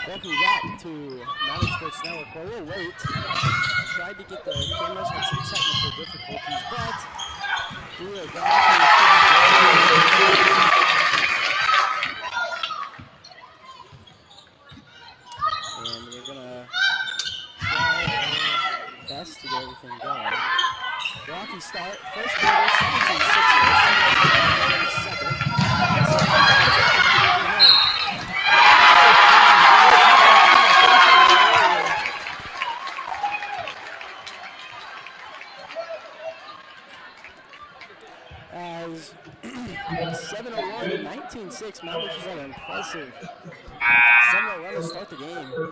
Welcome back to Moundridge Sports Network. We're a little late. Tried to get the cameras, had some technical difficulties, but we are back. And we're going to try our best to get everything going. Rocky start, first quarter, 17-6. As 7:01, 19-6, Moundridge is on an impressive 7:01 to start the game.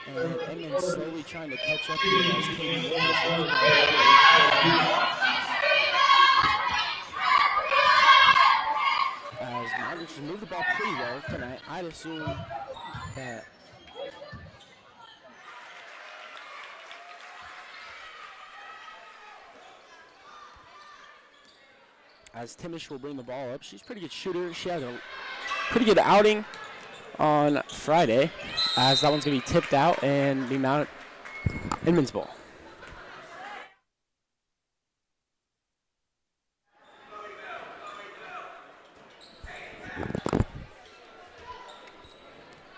And Inman slowly trying to catch up here as Katie as Moundridge has moved the ball pretty well tonight. I'd assume that as Timish will bring the ball up. She's a pretty good shooter. She had a pretty good outing on Friday, as that one's going to be tipped out and be mounted Inman's ball.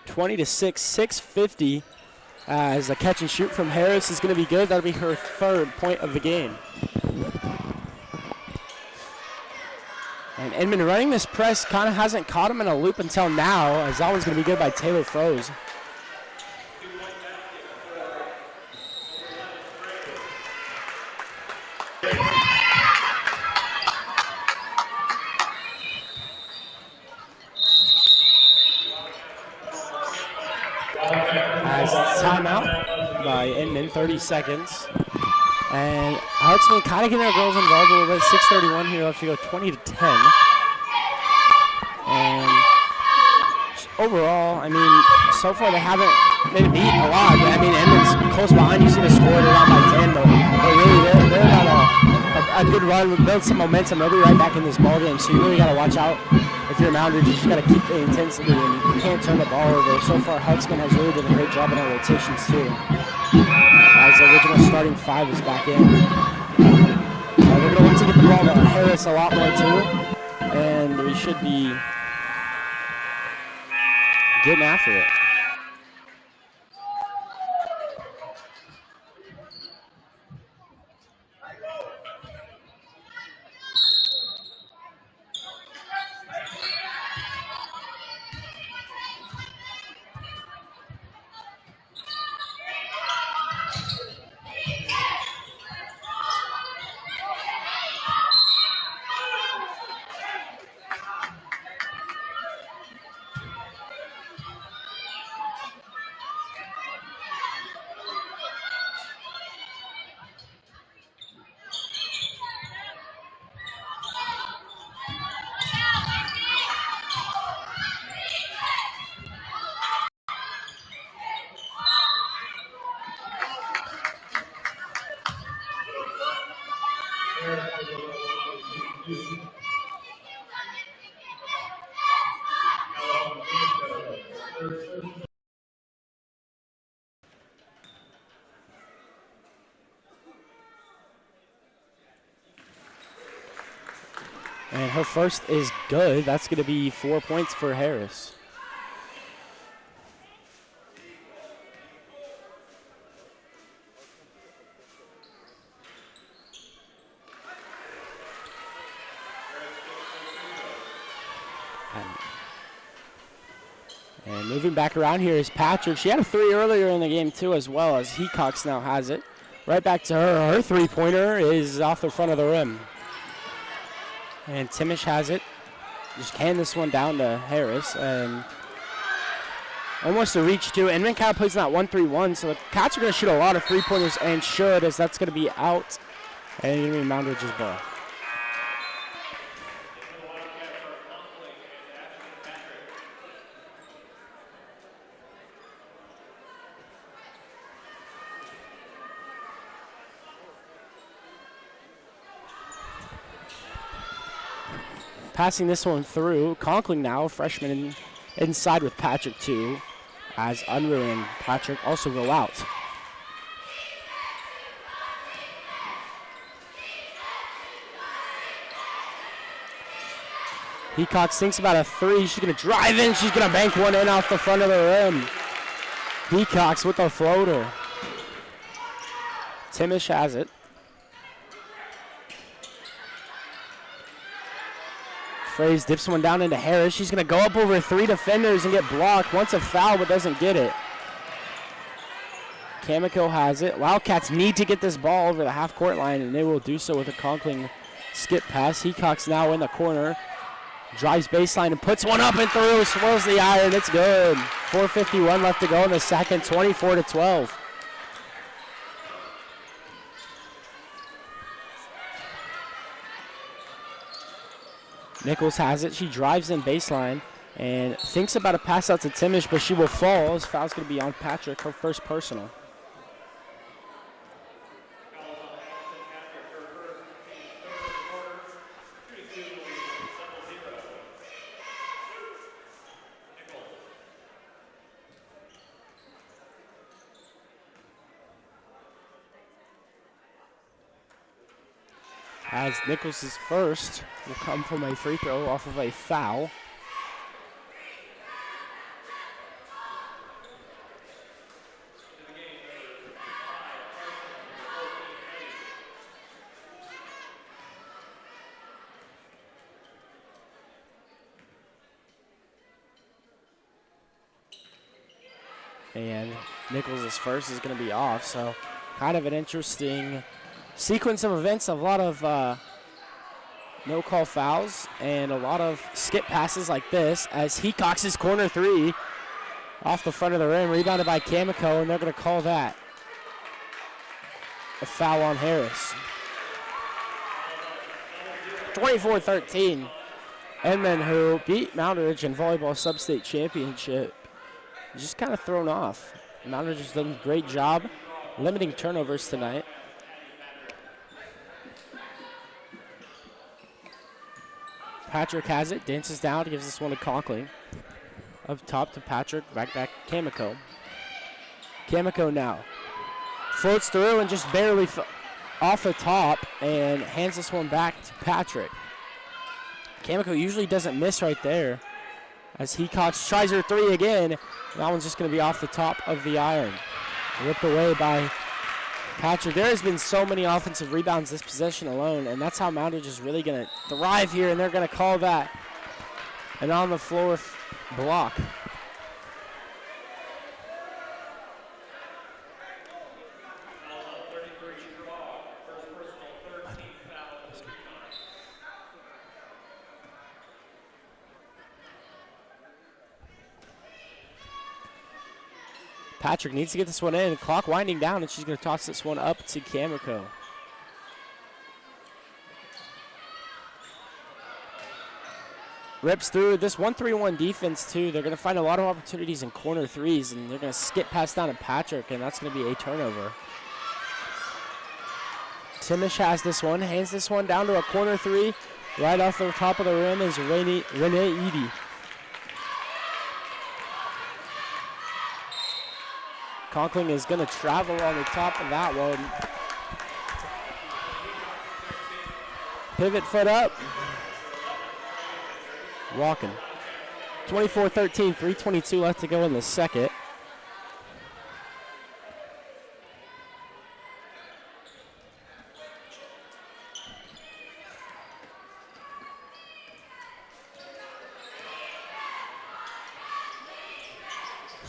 (20 to 6), 6:50. As a catch and shoot from Harris is going to be good. That'll be her third point of the game. And Inman running this press kind of hasn't caught him in a loop until now, as that one's going to be good by Taylor Froese. As timeout by Inman, 30 seconds. And Hartsman kind of getting our girls involved a little bit. 6:31 here left to go, 20 to 10. And overall, I mean, so far they haven't been beat a lot. But I mean, Inman's close behind. You see the score, they're down by 10, but really they're on a good run. We built some momentum. They'll be right back in this ball game. So you really got to watch out. If you're Moundridge, you just got to keep the intensity, and you can't turn the ball over. So far, Huxman has really done a great job in our rotations too. As the original starting five is back in. They're going to want to get the ball to Harris a lot more too, and we should be getting after it. And her first is good. That's going to be 4 points for Harris. And moving back around here is Patrick. She had a three earlier in the game too, as well, as Hecox now has it. Right back to her. Her three-pointer is off the front of the rim. And Timish has it. Just can this one down to Harris. And almost a reach too. Inman kind of plays in that 1-3-1. So the Cats are going to shoot a lot of three-pointers, and should, as that's going to be out. And going to be Moundridge's ball. Passing this one through. Conkling now, freshman inside with Patrick too. as Unruh and Patrick also go out. Hecox thinks about a three. She's going to drive in. She's going to bank one in off the front of the rim. Hecox with a floater. Timish has it. Fraze dips one down into Harris. She's going to go up over 3 defenders and get blocked. Wants a foul but doesn't get it. Kamiko has it. Wildcats need to get this ball over the half-court line, and they will do so with a Conkling skip pass. Hecox now in the corner. Drives baseline and puts one up and through. Swirls the iron. It's good. 4:51 left to go in the second. 24-12. Nichols has it. She drives in baseline and thinks about a pass out to Timish, but she will fall. This foul's going to be on Patrick, her first personal. As Nichols' first will come from a free throw off of a foul. And Nichols' first is going to be off, so kind of an interesting sequence of events. A lot of no-call fouls and a lot of skip passes like this as Hecox's corner three off the front of the rim, rebounded by Kamiko, and they're going to call that a foul on Harris. 24-13. Inman, who beat Moundridge in volleyball sub-state championship, just kind of thrown off. Moundridge has done a great job limiting turnovers tonight. Patrick has it, dances down, gives this one to Conkling. Up top to Patrick, back Kamiko. Kamiko now floats through and just barely off the top and hands this one back to Patrick. Kamiko usually doesn't miss right there as Hecox tries her three again. That one's just going to be off the top of the iron. Ripped away by Patrick. There has been so many offensive rebounds this possession alone, and that's how Moundridge is really going to thrive here, and they're going to call that an on-the-floor block. Patrick needs to get this one in. Clock winding down, and she's going to toss this one up to Kamiko. Rips through this 1-3-1 defense, too. They're going to find a lot of opportunities in corner threes, and they're going to skip pass down to Patrick, and that's going to be a turnover. Timish has this one, hands this one down to a corner three. Right off the top of the rim is Renee Edie. Conkling is going to travel on the top of that one. Pivot foot up. Walking. 24-13, 3:22 left to go in the second.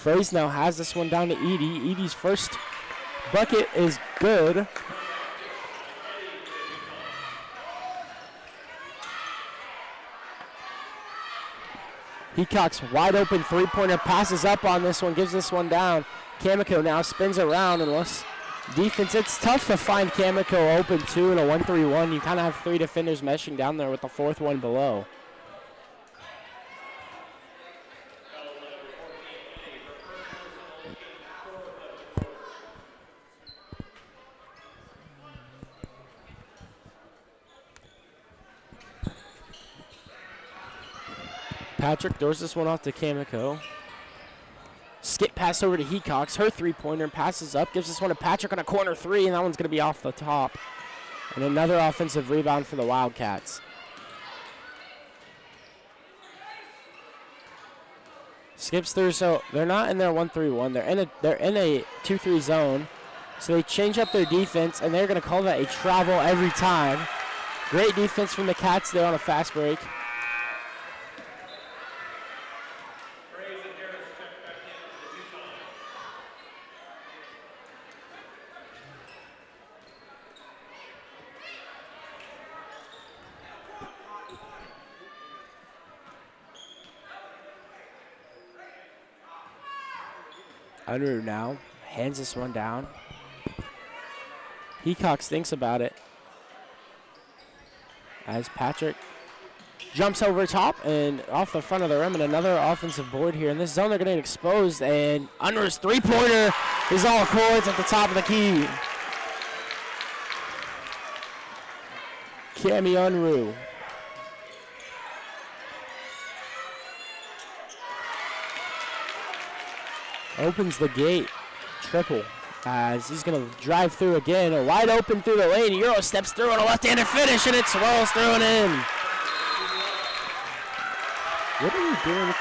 Fraze now has this one down to Edie. Edie's first bucket is good. Hecox wide open three-pointer, passes up on this one, gives this one down. Kamiko now spins around and looks defense. It's tough to find Kamiko open too in a 1-3-1. You kind of have three defenders meshing down there with the fourth one below. Patrick throws this one off to Kamiko. skip pass over to Hecox. Her three-pointer passes up, gives this one to Patrick on a corner three, and that one's going to be off the top. And another offensive rebound for the Wildcats. Skips through, so they're not in their 1-3-1. They're in a 2-3 zone. So they change up their defense, and they're going to call that a travel every time. Great defense from the Cats there on a fast break. Unruh now hands this one down. Hecox thinks about it as Patrick jumps over top and off the front of the rim, and another offensive board here. In this zone, they're going to get exposed, and Unruh's three-pointer is all cool. It's at the top of the key. Cami Unruh. Opens the gate. Triple. As he's going to drive through again, a wide open through the lane. Euro steps through on a left-handed finish, and it swirls through and in. What are you doing?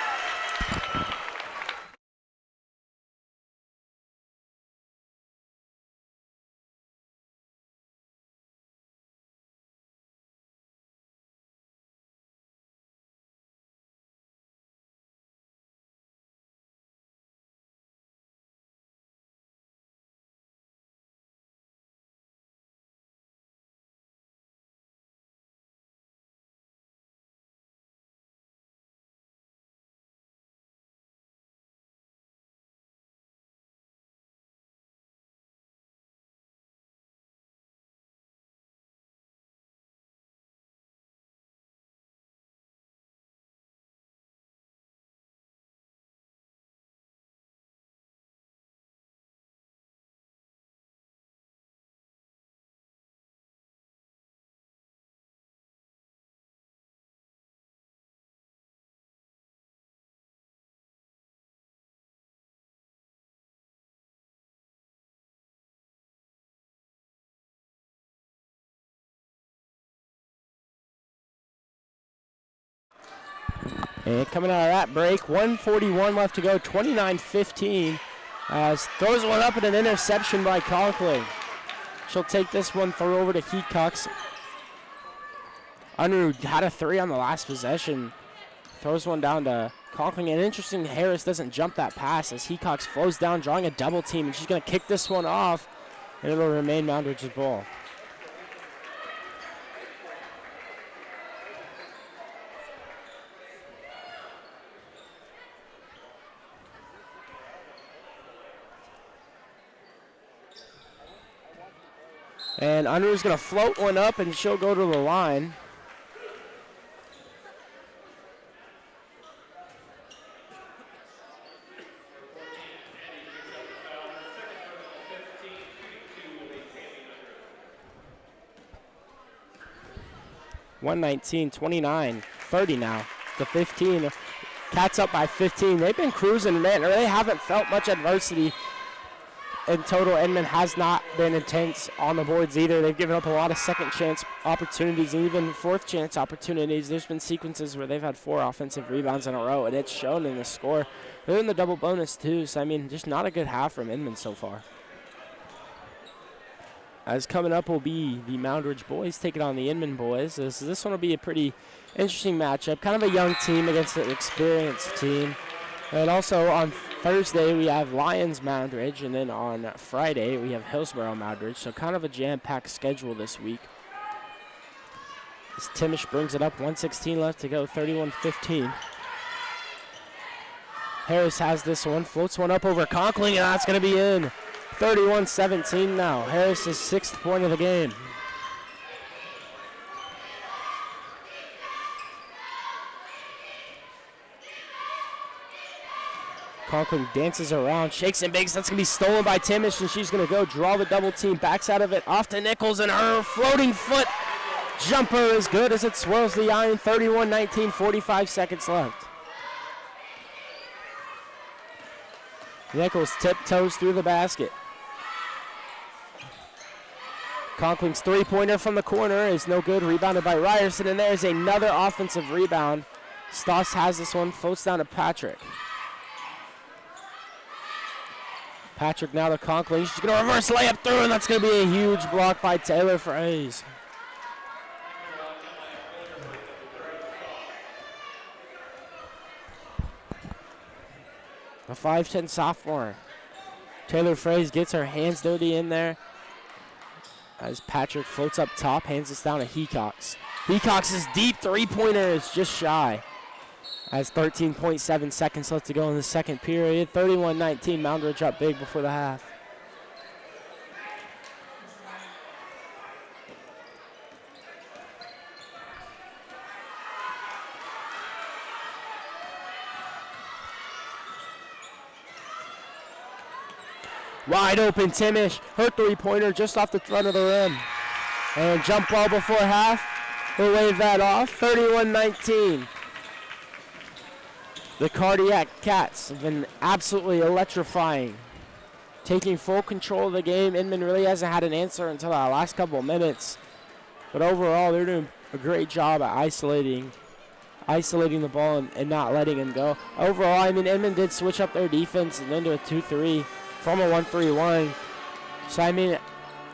And coming out of that break, 1:41 left to go, 29-15. As throws one up and an interception by Conklin. She'll take this one, throw over to Hecox. Unruh had a three on the last possession. Throws one down to Conklin. And interesting, Harris doesn't jump that pass as Hecox flows down, drawing a double team, and she's going to kick this one off, and it'll remain Moundridge's ball. And Unruh's going to float one up, and she'll go to the line. (119-29), 30 now to 15. Cats up by 15. They've been cruising, man, or they haven't felt much adversity. In total, Inman has not been intense on the boards either. They've given up a lot of second chance opportunities and even fourth chance opportunities. There's been sequences where they've had 4 offensive rebounds in a row, and it's shown in the score. They're in the double bonus too, so I mean, just not a good half from Inman so far. As coming up will be the Moundridge boys taking on the Inman boys. This one will be a pretty interesting matchup. Kind of a young team against an experienced team. And also on Thursday we have Lions Moundridge, and then on Friday we have Hillsborough Moundridge. So kind of a jam-packed schedule this week. As Timish brings it up, 1:16 left to go, 31-15. Harris has this one, floats one up over Conklin, and that's going to be in. 31-17 now. Harris' 6th point of the game. Conklin dances around, shakes and bakes. That's going to be stolen by Timish, and she's going to go draw the double team. Backs out of it, off to Nichols, and her floating foot jumper is good as it swirls the iron. 31-19, 45 seconds left. Nichols tiptoes through the basket. Conkling's three-pointer from the corner is no good. Rebounded by Ryerson, and there's another offensive rebound. Stoss has this one, floats down to Patrick. Patrick now to Conkling. She's going to reverse layup through, and that's going to be a huge block by Taylor Fraze. A 5'10 sophomore. Taylor Fraze gets her hands dirty in there as Patrick floats up top, hands this down to Hecox. Hecox's deep three-pointer is just shy. As 13.7 seconds left to go in the second period. 31-19, Moundridge up big before the half. Wide open Timish, her three-pointer just off the front of the rim. And jump ball before half, we'll wave that off, 31-19. The Cardiac Cats have been absolutely electrifying. Taking full control of the game. Inman really hasn't had an answer until the last couple of minutes. But overall, they're doing a great job at isolating the ball and not letting him go. Overall, I mean, Inman did switch up their defense and into a 2-3 from a 1-3-1. So, I mean,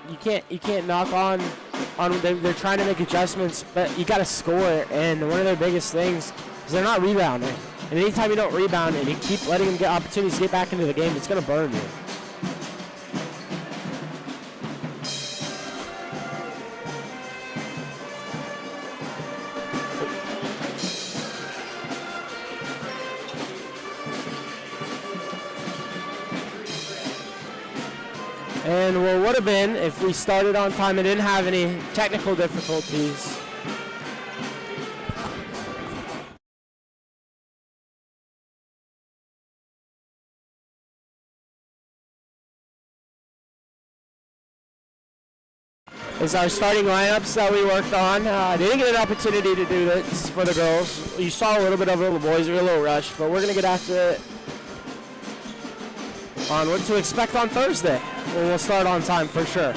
you can't knock on they're trying to make adjustments, but you got to score. And one of their biggest things is they're not rebounding. And anytime you don't rebound and you keep letting them get opportunities to get back into the game, it's going to burn you. And what would have been if we started on time and didn't have any technical difficulties. Is our starting lineups that we worked on. Didn't get an opportunity to do this for the girls. You saw a little bit of it, the boys were a little rushed, but we're going to get after it on what to expect on Thursday. We'll start on time for sure.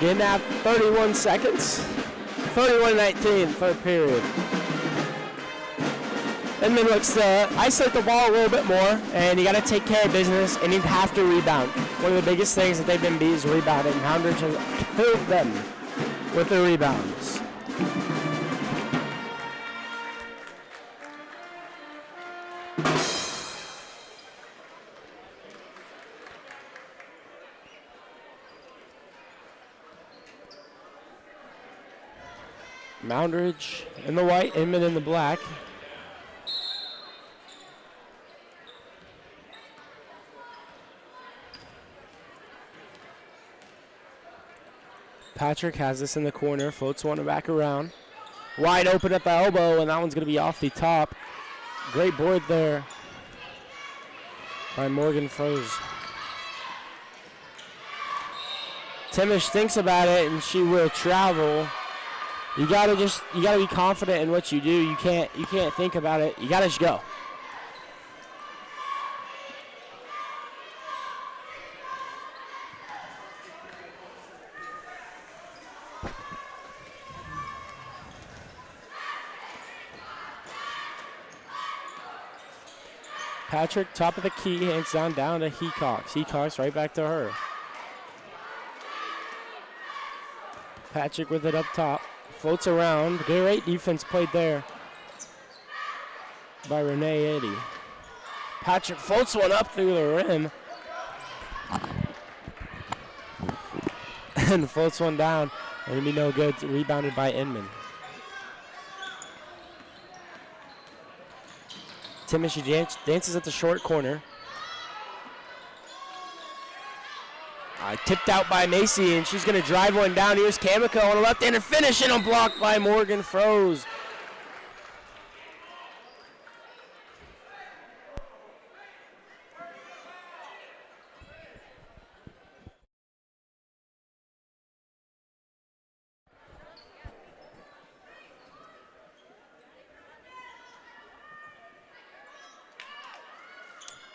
Getting at 31 seconds. 31-19, third period. Inman looks to isolate the ball a little bit more, and you got to take care of business, and you have to rebound. One of the biggest things that they've been beat is rebounding. Moundridge has killed them with the rebounds. Moundridge in the white, Inman in the black. Patrick has this in the corner, floats one back around. Wide open at the elbow, and that one's going to be off the top. Great board there by Morgan Froese. Timish thinks about it, and she will travel. You gotta be confident in what you do. You can't think about it. You gotta just go. Patrick, top of the key, hands down to Hecox. Hecox right back to her. Patrick with it up top. Floats around. Great defense played there by Renee Eddy. Patrick floats one up through the rim. And floats one down. It'll be no good. Rebounded by Inman. Timish dances at the short corner. Tipped out by Macy, and she's going to drive one down. Here's Kamiko on the left hand and finish, and unblocked by Morgan Froese.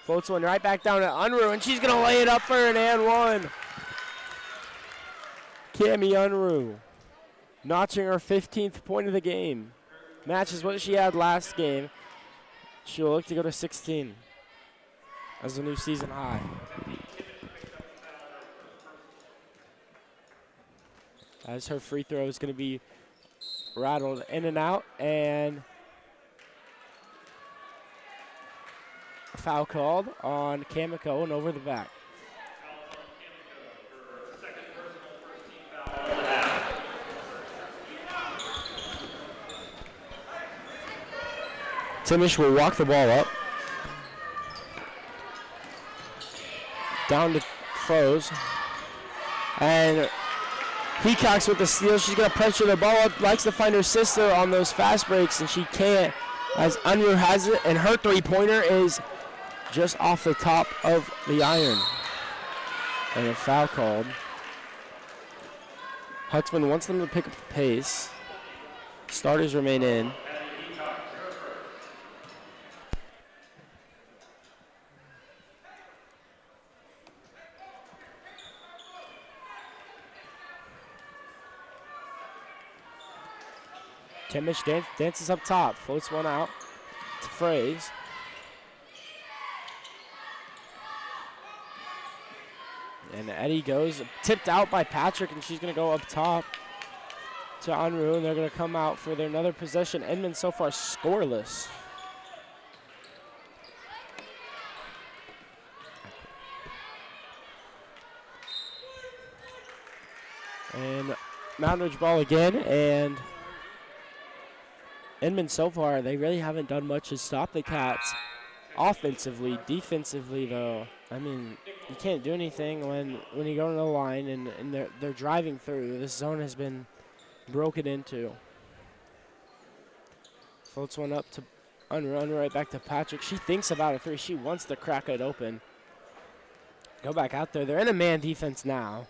Floats one right back down to Unruh, and she's going to lay it up for an and one. Cami Unruh notching her 15th point of the game. Matches what she had last game. She'll look to go to 16 as a new season high. As her free throw is going to be rattled in and out, and a foul called on Kamiko and over the back. Timish will walk the ball up. Down to Froese. And Hecox with the steal. She's going to pressure the ball up. Likes to find her sister on those fast breaks, and she can't, as Unruh has it. And her three-pointer is just off the top of the iron. And a foul called. Hutzman wants them to pick up the pace. Starters remain in. Timish dances up top, floats one out to Froese. And Eddy goes, tipped out by Patrick, and she's going to go up top to Unruh, and they're going to come out for their another possession. Inman so far scoreless. And Moundridge ball again, and Inman so far, they really haven't done much to stop the Cats offensively. Defensively, though, I mean, you can't do anything when you go to the line and they're driving through. This zone has been broken into. Floats one up to Unruh, right back to Patrick. She thinks about a three. She wants to crack it open. Go back out there. They're in a man defense now.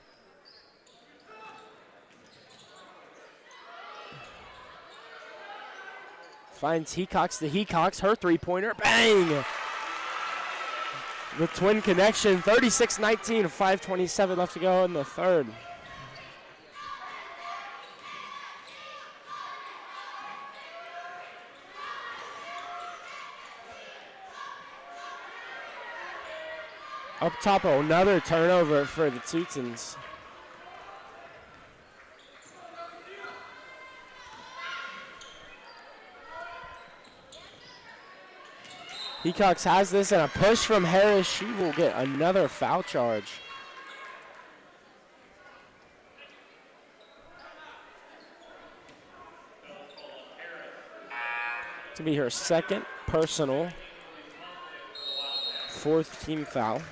Finds Hecox to Hecox, her three-pointer, bang! The twin connection, 36-19, 5:27 left to go in the third. Up top, another turnover for the Teutons. Hecox has this, and a push from Harris. She will get another foul charge. To be her second personal, fourth team foul.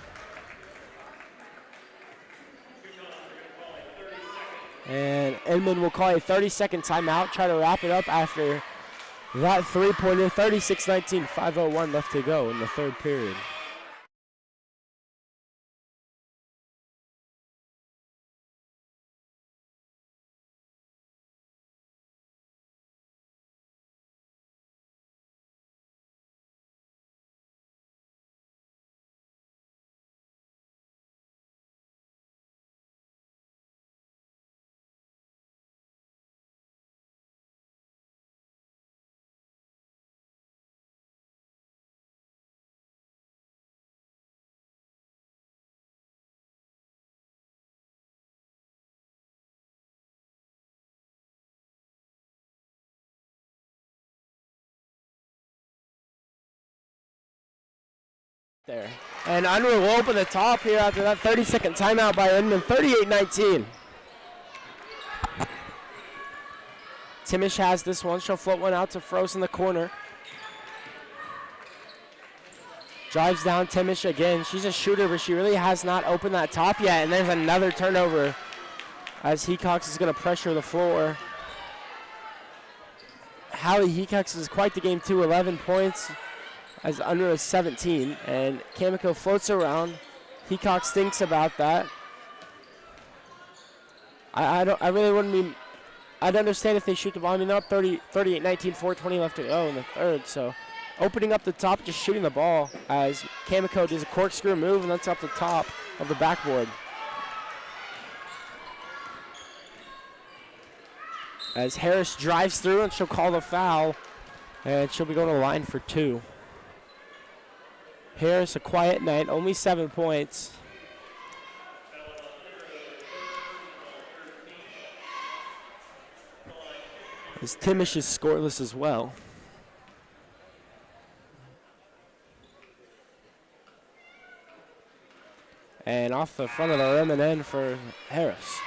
And Inman will call a 30-second timeout, try to wrap it up after that three-pointer. 36-19, 5:01 left to go in the third period. There. And Unruh will open the top here after that 30-second timeout by Inman, 38-19. Timish has this one. She'll float one out to Frost in the corner. Drives down Timish again. She's a shooter, but she really has not opened that top yet. And there's another turnover as Hecox is going to pressure the floor. Hallie Hecox is quite the game too, 11 points. As Unruh is 17, and Kamiko floats around. Hecox thinks about that. I really wouldn't be. I'd understand if they shoot the ball. I mean, they're up 38-19, 4:20 left to go in the third. So, opening up the top, just shooting the ball as Kamiko does a corkscrew move, and that's up the top of the backboard. As Harris drives through, and she'll call the foul, and she'll be going to the line for two. Harris, a quiet night, only 7 points. As Timish is scoreless as well. And off the front of the rim and in for Harris.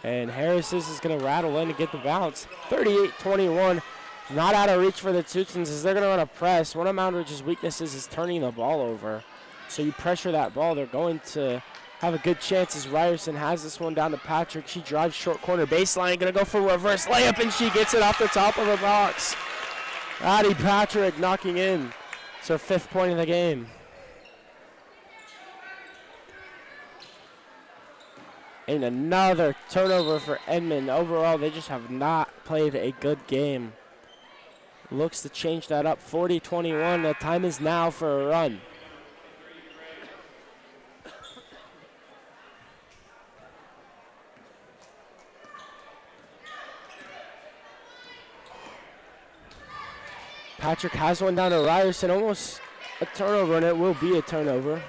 And Harris is going to rattle in to get the bounce. 38-21, not out of reach for the Teutons as they're going to run a press. One of Moundridge's weaknesses is turning the ball over. So you pressure that ball, they're going to have a good chance as Ryerson has this one down to Patrick. She drives short corner baseline, going to go for a reverse layup, and she gets it off the top of the box. Addie Patrick knocking in. It's her 5th point of the game. And another turnover for Inman. Overall, they just have not played a good game. Looks to change that up. 40-21. The time is now for a run. Patrick has one down to Ryerson. Almost a turnover, and it will be a turnover.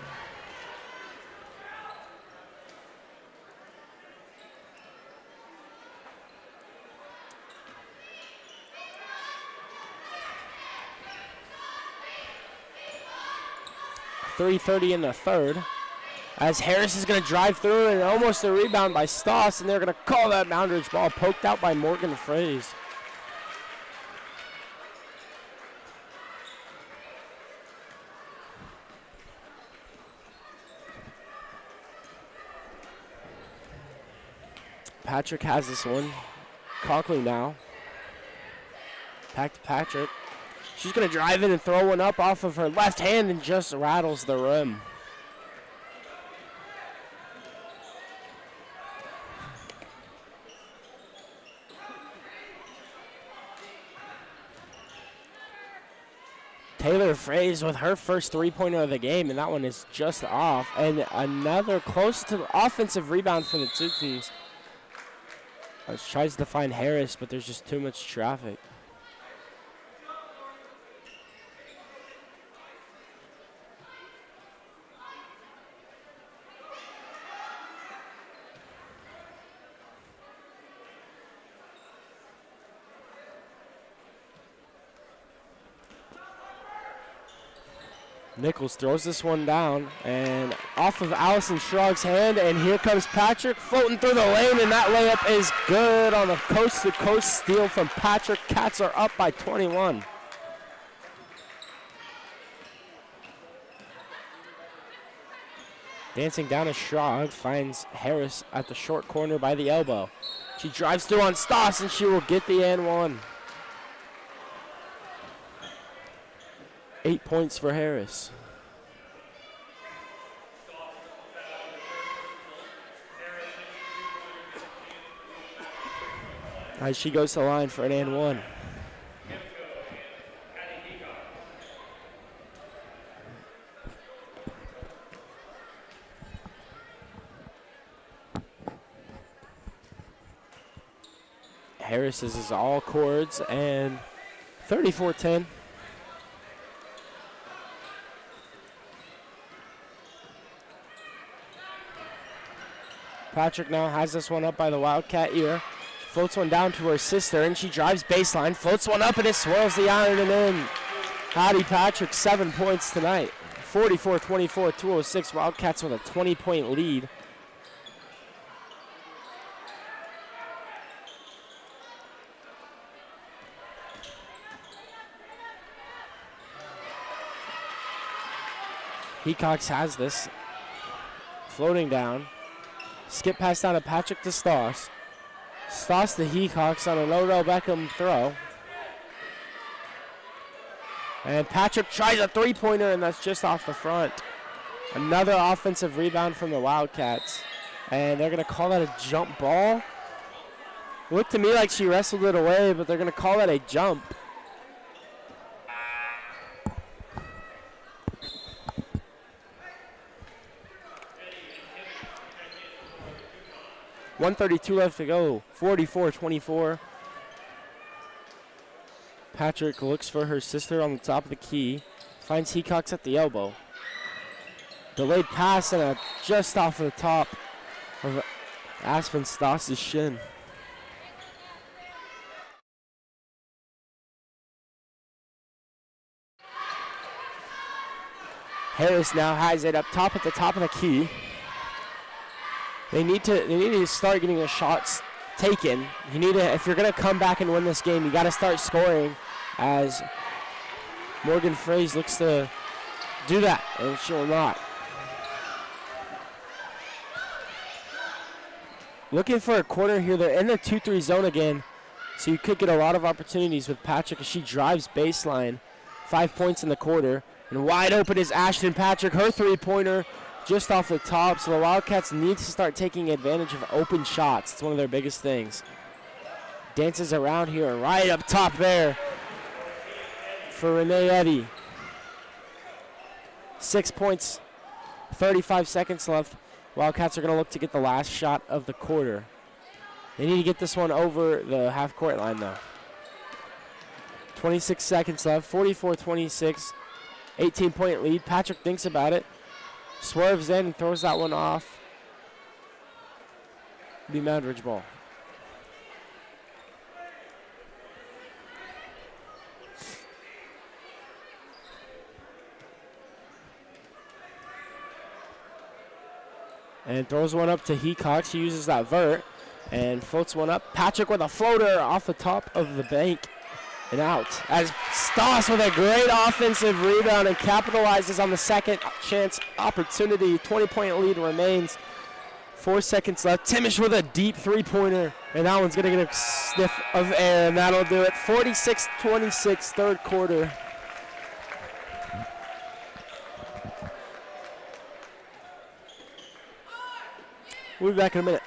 .330 in the third. As Harris is going to drive through and almost a rebound by Stoss, and they're going to call that Moundridge ball poked out by Morgan Fraze. Patrick has this one. Conklin now. Back to Patrick. She's going to drive in and throw one up off of her left hand and just rattles the rim. Taylor Fraze with her first three-pointer of the game, and that one is just off. And another close to the offensive rebound for the Teutons. Tries to find Harris, but there's just too much traffic. Nichols throws this one down and off of Allison Schrog's hand, and here comes Patrick floating through the lane, and that layup is good on a coast-to-coast steal from Patrick. Cats are up by 21. Dancing down to Schrog, finds Harris at the short corner by the elbow. She drives through on Stoss, and she will get the and one. 8 points for Harris. As she goes to the line for an and one. Harris is all chords and 34-10. Patrick now has this one up by the Wildcat ear. Floats one down to her sister, and she drives baseline. Floats one up, and it swirls the iron and in. Hattie Patrick, 7 points tonight. 44-24, 2:06. Wildcats with a 20-point lead. Hecox has this. Floating down. Skip pass down to Patrick to Stoss. Stoss to Hecox on an Odell Beckham throw. And Patrick tries a three-pointer, and that's just off the front. Another offensive rebound from the Wildcats. And they're going to call that a jump ball. Looked to me like she wrestled it away, but they're going to call that a jump. .132 left to go, 44-24. Patrick looks for her sister on the top of the key, finds Hecox at the elbow. Delayed pass and just off of the top of Aspen Stoss' shin. Harris now has it up top at the top of the key. They need to start getting the shots taken. If you're going to come back and win this game, you got to start scoring, as Morgan Fraze looks to do that, and she will not. Looking for a corner here. They're in the 2-3 zone again, so you could get a lot of opportunities with Patrick as she drives baseline. 5 points in the quarter, and wide open is Ashton Patrick. Her three-pointer just off the top, so the Wildcats need to start taking advantage of open shots. It's one of their biggest things. Dances around here, right up top there for Renee Eddy. 6 points, 35 seconds left. Wildcats are going to look to get the last shot of the quarter. They need to get this one over the half-court line, though. 26 seconds left, 44-26, 18-point lead. Patrick thinks about it. Swerves in and throws that one off. Be Moundridge ball. And throws one up to Hecox. She uses that vert and floats one up. Patrick with a floater off the top of the bank and out. As Stoss with a great offensive rebound and capitalizes on the second chance opportunity. 20-point lead remains. 4 seconds left. Timish with a deep three-pointer, and that one's going to get a sniff of air, and that'll do it. 46-26, third quarter. We'll be back in a minute.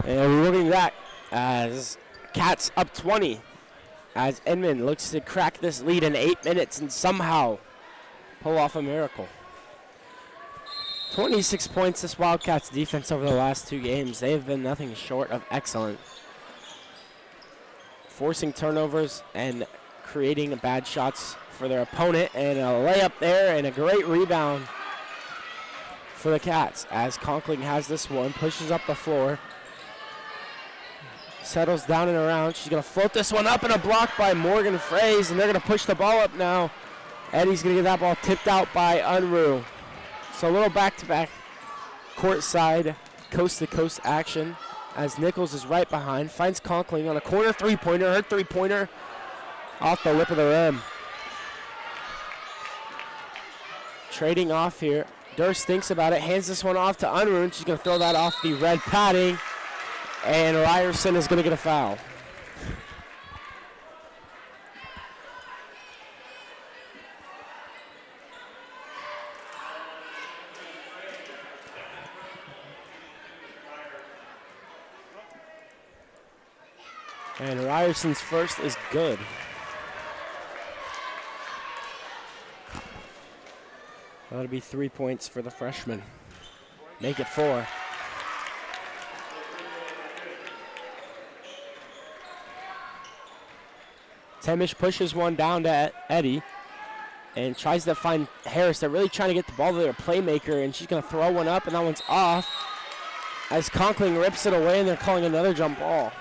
And we're looking back as Cats up 20 as Inman looks to crack this lead in 8 minutes and somehow pull off a miracle. 26 points this Wildcats defense over the last 2 games. They have been nothing short of excellent. Forcing turnovers and creating bad shots for their opponent, and a layup there and a great rebound for the Cats as Conkling has this one, pushes up the floor, settles down and around. She's going to float this one up and a block by Morgan Fraze, and they're going to push the ball up now. Eddie's going to get that ball tipped out by Unruh. So a little back-to-back court-side, coast-to-coast action as Nichols is right behind, finds Conkling on a corner three-pointer. Her three-pointer off the lip of the rim. Trading off here. Durst thinks about it, hands this one off to Unruh, and she's going to throw that off the red padding, and Ryerson is going to get a foul. And Ryerson's first is good. That'll be 3 points for the freshman. Make it 4. Temish pushes one down to Eddie and tries to find Harris. They're really trying to get the ball to their playmaker, and she's going to throw one up, and that one's off as Conkling rips it away, and they're calling another jump ball.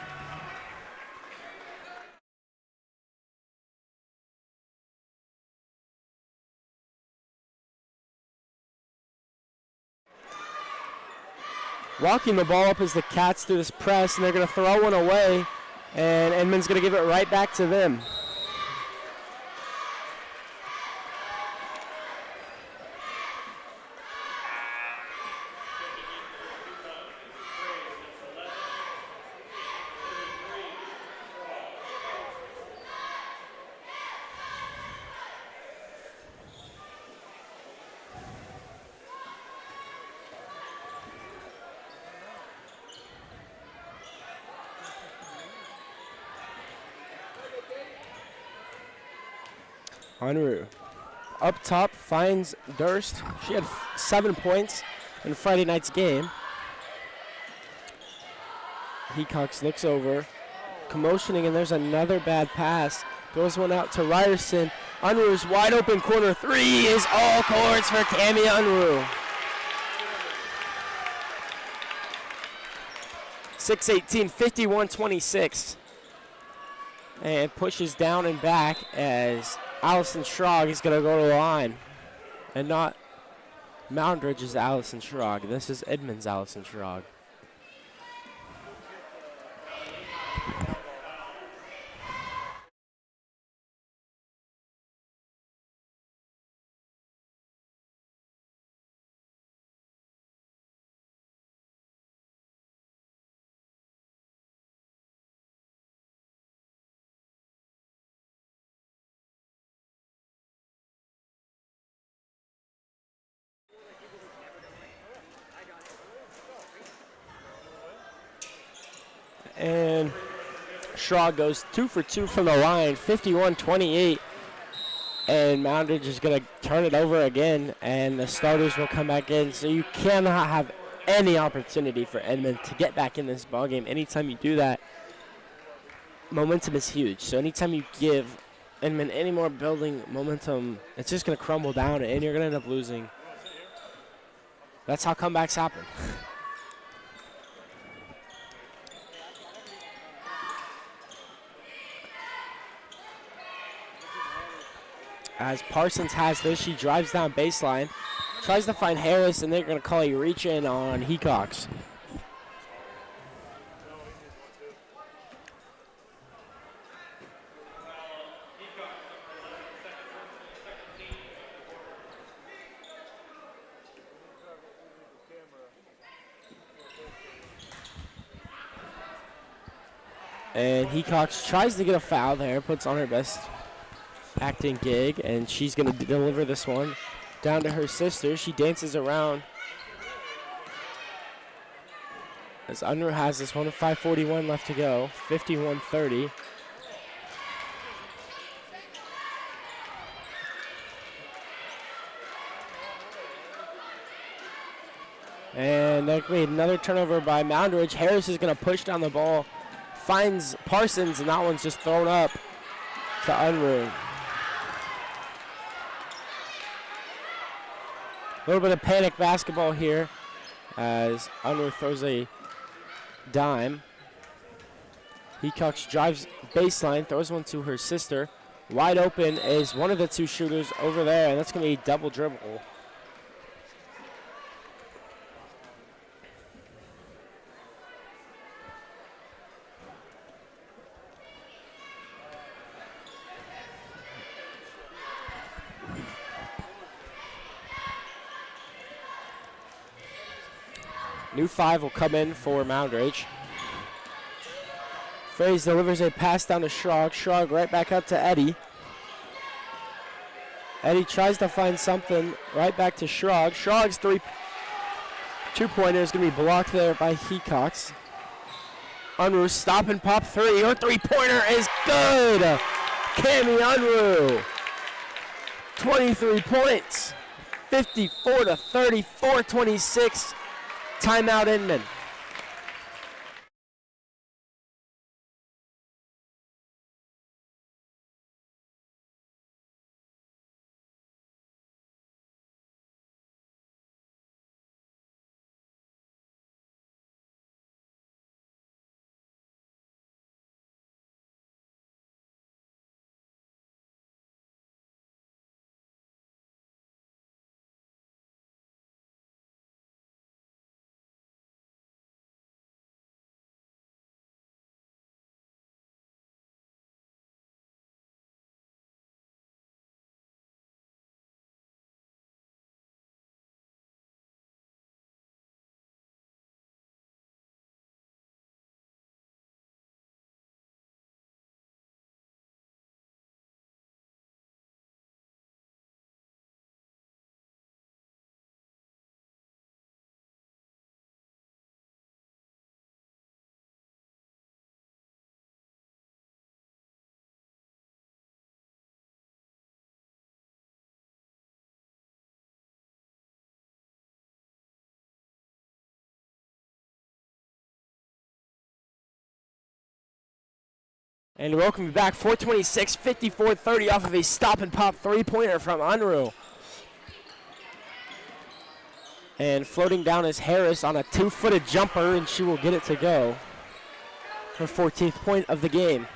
Walking the ball up as the Cats do this press, and they're going to throw one away, and Inman's going to give it right back to them. Unruh up top finds Durst. She had 7 points in Friday night's game. Hecox looks over, commotioning, and there's another bad pass. Goes one out to Ryerson. Unruh's wide open corner three is all courts for Cami Unruh. 6:18, 51-26. And pushes down and back as Allison Schrog is going to go to the line. And not Moundridge's Allison Schrog. This is Edmond's Allison Schrog. And Schrog goes 2 for 2 from the line, 51-28. And Moundridge is going to turn it over again, and the starters will come back in. So you cannot have any opportunity for Edmond to get back in this ballgame. Anytime you do that, momentum is huge. So anytime you give Edmond any more building momentum, it's just going to crumble down, and you're going to end up losing. That's how comebacks happen. As Parsons has this, she drives down baseline, tries to find Harris, and they're going to call a reach in on Hecox. And Hecox tries to get a foul there, puts on her best acting gig, and she's going to deliver this one down to her sister. She dances around As Unruh has this one with 5:41 left to go, 51-30. And that made another turnover by Moundridge. Harris is going to push down the ball, finds Parsons, and that one's just thrown up to Unruh. A little bit of panic basketball here as Unruh throws a dime. Hecox drives baseline, throws one to her sister. Wide open is one of the two shooters over there, and that's going to be a double dribble. New 5 will come in for Moundridge. Fraze delivers a pass down to Schrog. Schrog right back up to Eddie. Eddie tries to find something right back to Schrog. Schrog's two-pointer is going to be blocked there by Hecox. Unruh stop and pop three. Her three-pointer is good. Cami Unruh. 23 points. 54-30, 4:26. Timeout Inman. And welcome you back. 4:26, 54-30 off of a stop and pop three-pointer from Unruh. And floating down is Harris on a two-footed jumper, and she will get it to go. Her 14th point of the game.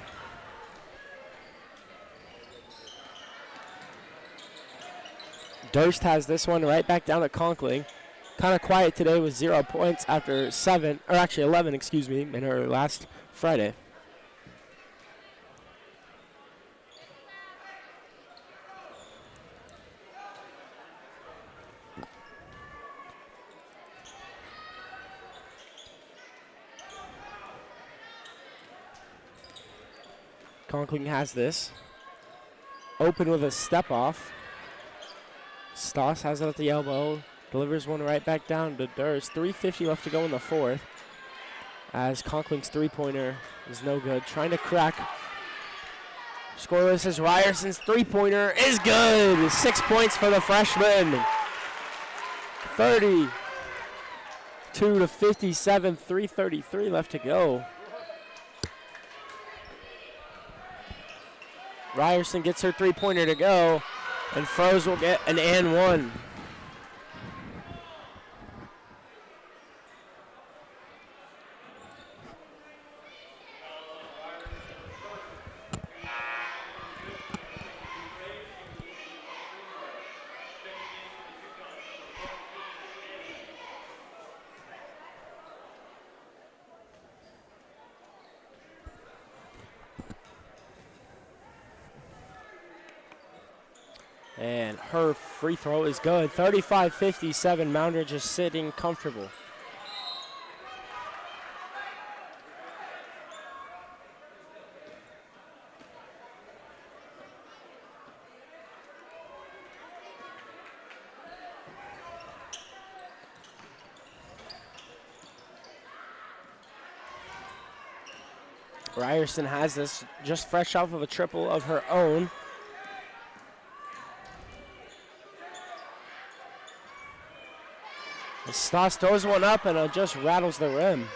Durst has this one right back down at Conkling. Kind of quiet today with 0 points after 11, in her last Friday. Conkling has this. Open with a step off. Stoss has it at the elbow. Delivers one right back down to Durst. 3:50 left to go in the fourth. As Conkling's three-pointer is no good. Trying to crack. Scoreless as Ryerson's three-pointer is good. 6 points for the freshman. 32-57, 3:33 left to go. Ryerson gets her three-pointer to go, and Froze will get an and one. And her free throw is good. 35-57, Moundridge is sitting comfortable. Ryerson has this just fresh off of a triple of her own. Stoss throws one up and it just rattles the rim.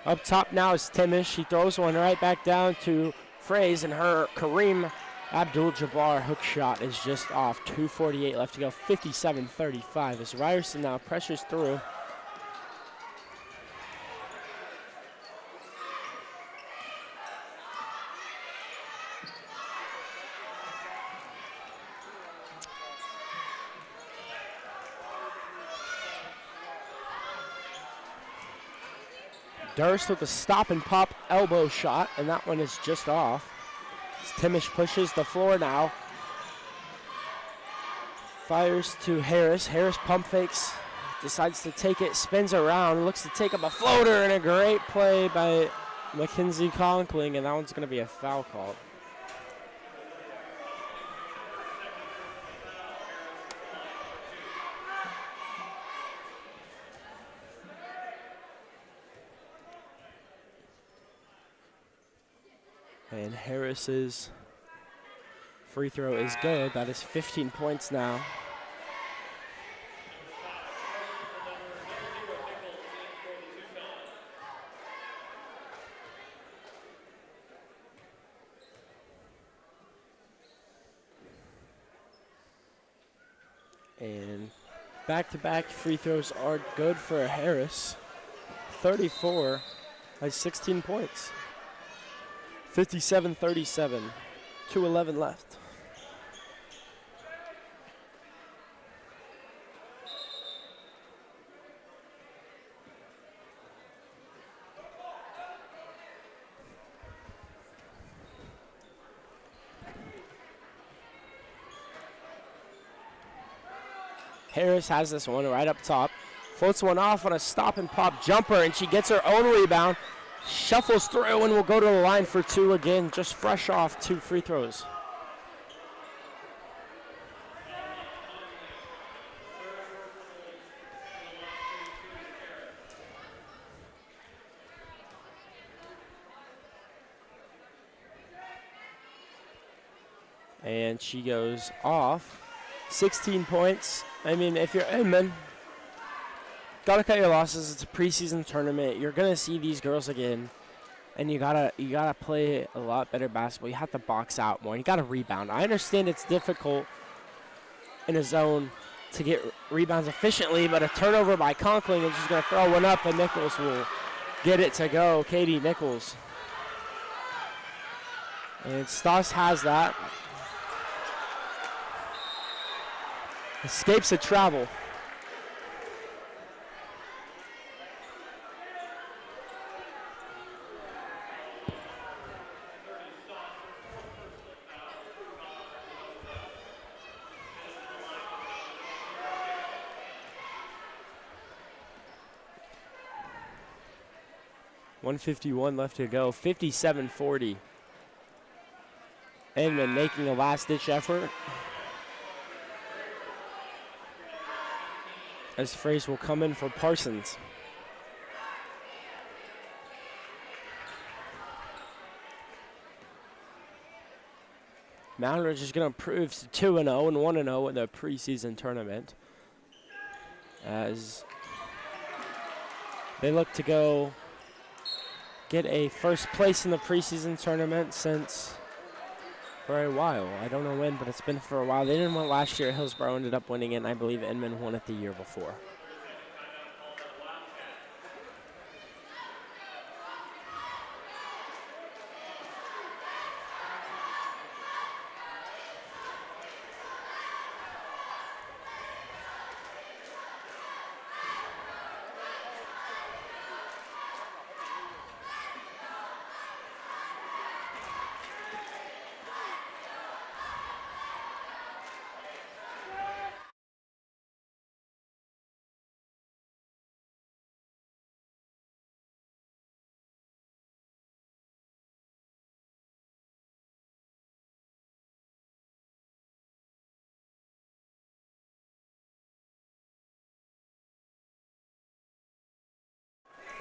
Up top now is Timish. She throws one right back down to Fraze, and her Kareem Abdul-Jabbar hook shot is just off. 2:48 left to go, 57-35 as Ryerson now pressures through. Durst with a stop and pop elbow shot, and that one is just off. As Timish pushes the floor now. Fires to Harris. Harris pump fakes, decides to take it, spins around, looks to take up a floater, and a great play by Mackenzie Conkling, and that one's going to be a foul call. And Harris's free throw is good. That is 15 points now. And back-to-back free throws are good for Harris. 34 by 16 points. 57-37, 2:11 left. Harris has this one right up top. Floats one off on a stop and pop jumper, and she gets her own rebound. Shuffles through and will go to the line for two again, just fresh off 2 free throws. And she goes off. 16 points. I mean, if you're Inman, gotta cut your losses. It's a preseason tournament. You're gonna see these girls again, and you gotta play a lot better basketball. You have to box out more. You gotta rebound. I understand it's difficult in a zone to get rebounds efficiently, but a turnover by Conkling, and she's gonna throw one up, and Nichols will get it to go. Katie Nichols. And Stoss has that. Escapes the travel. .151 left to go. 57-40. Inman making a last-ditch effort. As Fraze will come in for Parsons. Moundridge is going to improve to 2-0 and 1-0 in the preseason tournament, as they look to go get a first place in the preseason tournament since for a while. I don't know when, but it's been for a while. They didn't win last year. Hillsborough ended up winning it, and I believe Inman won it the year before.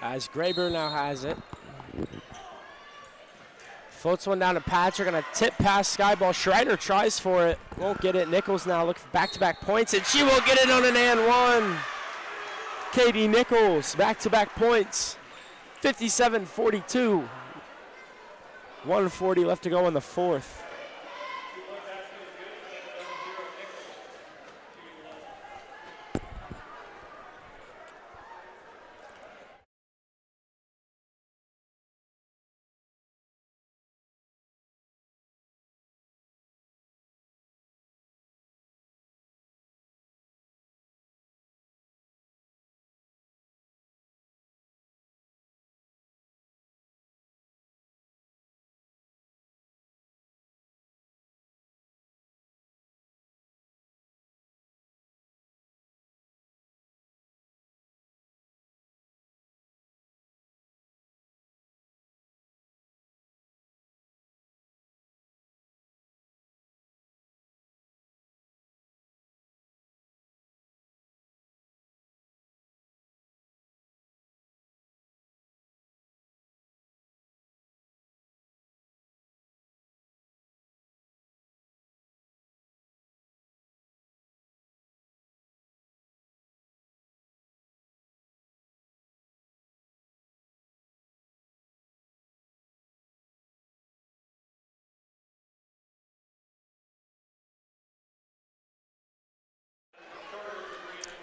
as Graber now has it. Floats one down to Patrick, gonna tip past Skyball. Schreider tries for it, won't get it. Nichols now looking for back-to-back points, and she will get it on an and one. Katie Nichols, back-to-back points, 57-42. 1:40 left to go in the fourth.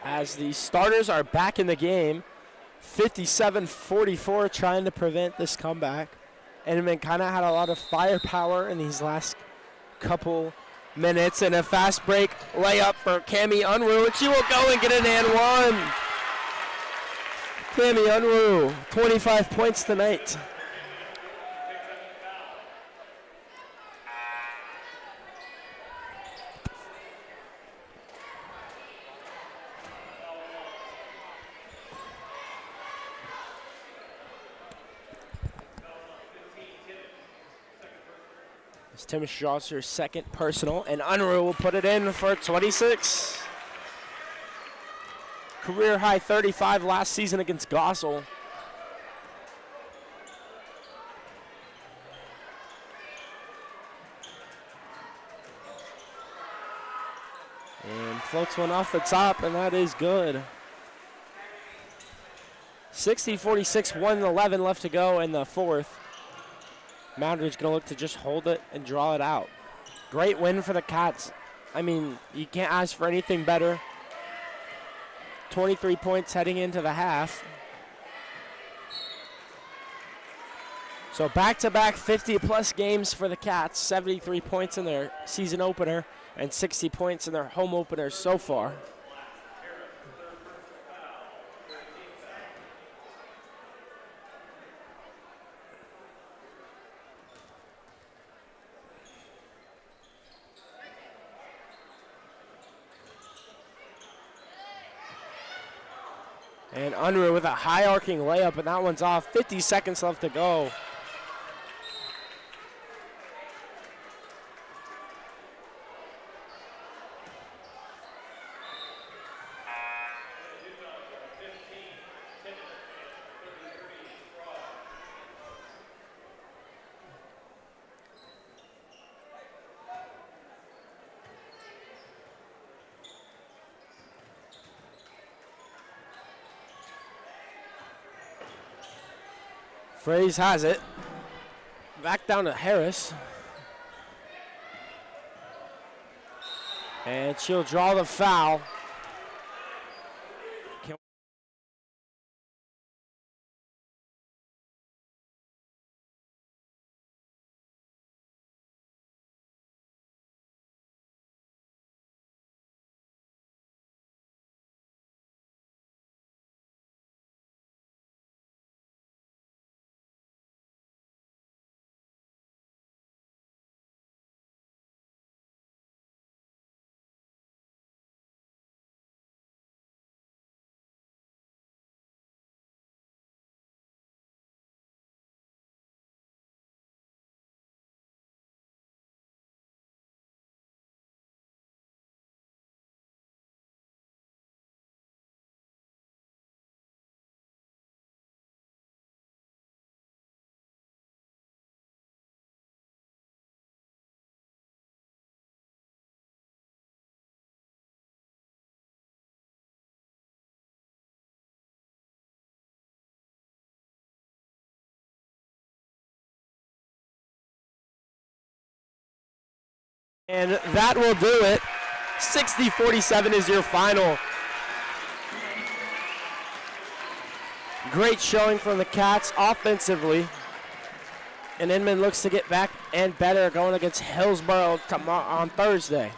As the starters are back in the game, 57-44, trying to prevent this comeback. Inman kind of had a lot of firepower in these last couple minutes, and a fast break layup for Cami Unruh, and she will go and get an and one. Cami Unruh, 25 points tonight. It's Tim Strasser's second personal, and Unruh will put it in for 26. Career high 35 last season against Gossel. And floats one off the top, and that is good. 60-46, 1:11 left to go in the fourth. Moundridge going to look to just hold it and draw it out. Great win for the Cats. I mean, you can't ask for anything better. 23 points heading into the half. So back-to-back 50-plus games for the Cats. 73 points in their season opener and 60 points in their home opener so far. And Unruh with a high arcing layup, and that one's off. 50 seconds left to go. Fraze has it. Back down to Harris. And she'll draw the foul. And that will do it. 60-47 is your final. Great showing from the Cats offensively. And Inman looks to get back and better going against Hillsborough on Thursday.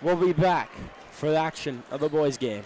We'll be back for the action of the boys' game.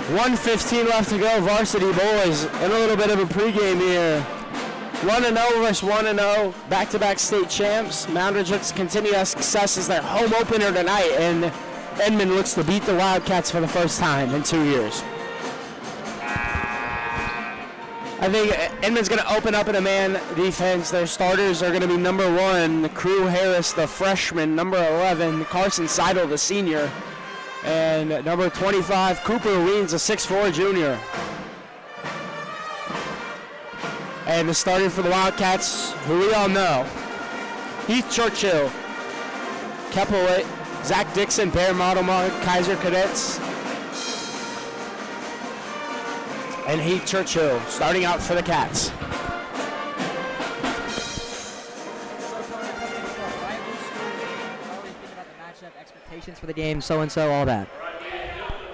1:15 left to go, varsity boys, and a little bit of a pregame here. 1-0 versus 1-0, back-to-back state champs. Moundridge looks to continue their success as their home opener tonight, and Inman looks to beat the Wildcats for the first time in 2 years. I think Inman's going to open up in a man defense. Their starters are going to be number 1, Crew Harris, the freshman, number 11, Carson Seidel, the senior, and number 25, Cooper Weens, a 6'4 junior. And the starter for the Wildcats, who we all know, Heath Churchill, Keppelwit, Zach Dixon, Bear Model Kaiser Cadets, and Heath Churchill starting out for the Cats. Expectations for the game, so-and-so, all that.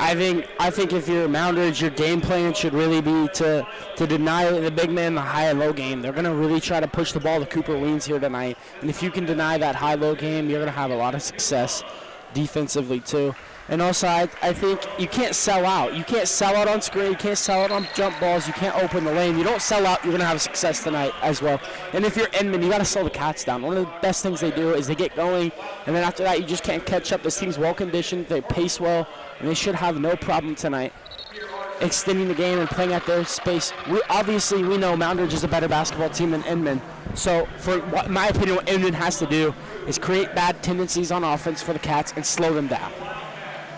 I think if you're Moundridge, your game plan should really be to deny the big man the high and low game. They're going to really try to push the ball to Cooper Weens here tonight. And if you can deny that high-low game, you're going to have a lot of success defensively too. And also, I think you can't sell out. You can't sell out on screen. You can't sell out on jump balls. You can't open the lane. You don't sell out, you're going to have success tonight as well. And if you're Inman, you got to slow the Cats down. One of the best things they do is they get going, and then after that, you just can't catch up. This team's well-conditioned. They pace well, and they should have no problem tonight extending the game and playing at their space. We know Moundridge is a better basketball team than Inman. So, in my opinion, what Inman has to do is create bad tendencies on offense for the Cats and slow them down.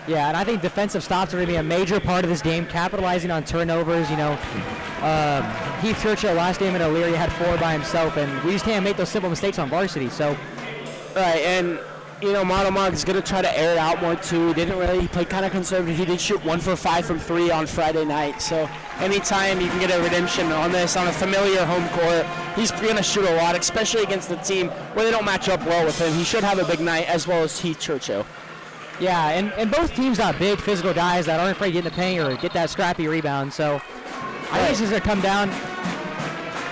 Yeah, and I think defensive stops are going to be a major part of this game, capitalizing on turnovers. Heath Churchill last game at Elyria had 4 by himself, and we just can't make those simple mistakes on varsity. So, right, and Model Mog is going to try to air it out more too. He played kind of conservative. He did shoot 1 for 5 from 3 on Friday night. So anytime you can get a redemption on this on a familiar home court, he's going to shoot a lot, especially against the team where they don't match up well with him. He should have a big night, as well as Heath Churchill. Yeah, and both teams got big physical guys that aren't afraid to get in the paint or get that scrappy rebound. So I think this is going to come down.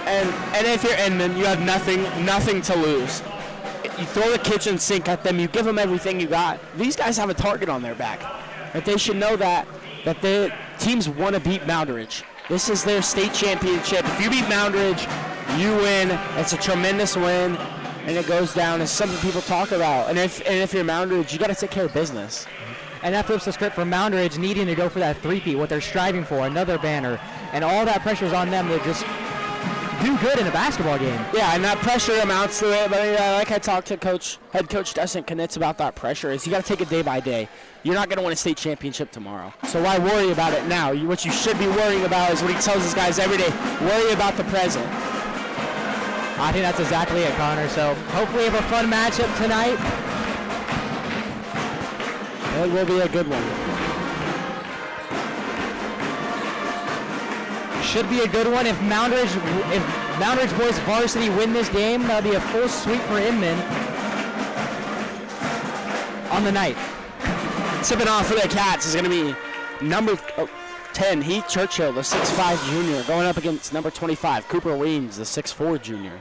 And if you're Inman, you have nothing to lose. You throw the kitchen sink at them. You give them everything you got. These guys have a target on their back. But they should know that the teams want to beat Moundridge. This is their state championship. If you beat Moundridge, you win. It's a tremendous win. And it goes down as something people talk about. And if you're Moundridge, you got to take care of business. And that flips the script for Moundridge needing to go for that three-peat, what they're striving for, another banner. And all that pressure is on them to just do good in a basketball game. Yeah, and that pressure amounts to it. But like I talked to head coach Dustin Knitz about that pressure, is you got to take it day by day. You're not going to win a state championship tomorrow. So why worry about it now? What you should be worrying about is what he tells his guys every day. Worry about the present. I think that's exactly it, Connor. So hopefully we have a fun matchup tonight. It will be a good one. Should be a good one. If Moundridge boys varsity win this game, that'll be a full sweep for Inman on the night. Tipping off for the Cats is going to be number 10, Heath Churchill, the 6'5 junior, going up against number 25, Cooper Weens, the 6'4 junior.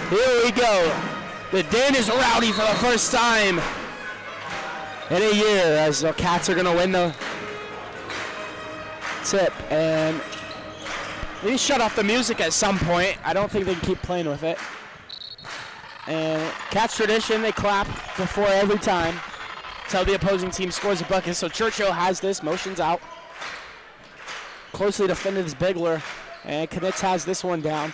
Here we go. The den is rowdy for the first time in a year, as the Cats are going to win the tip. And they need to shut off the music at some point. I don't think they can keep playing with it. And Cats tradition, they clap before every time until the opposing team scores a bucket. So Churchill has this, motions out. Closely defended is Bigler, and Knitz has this one down.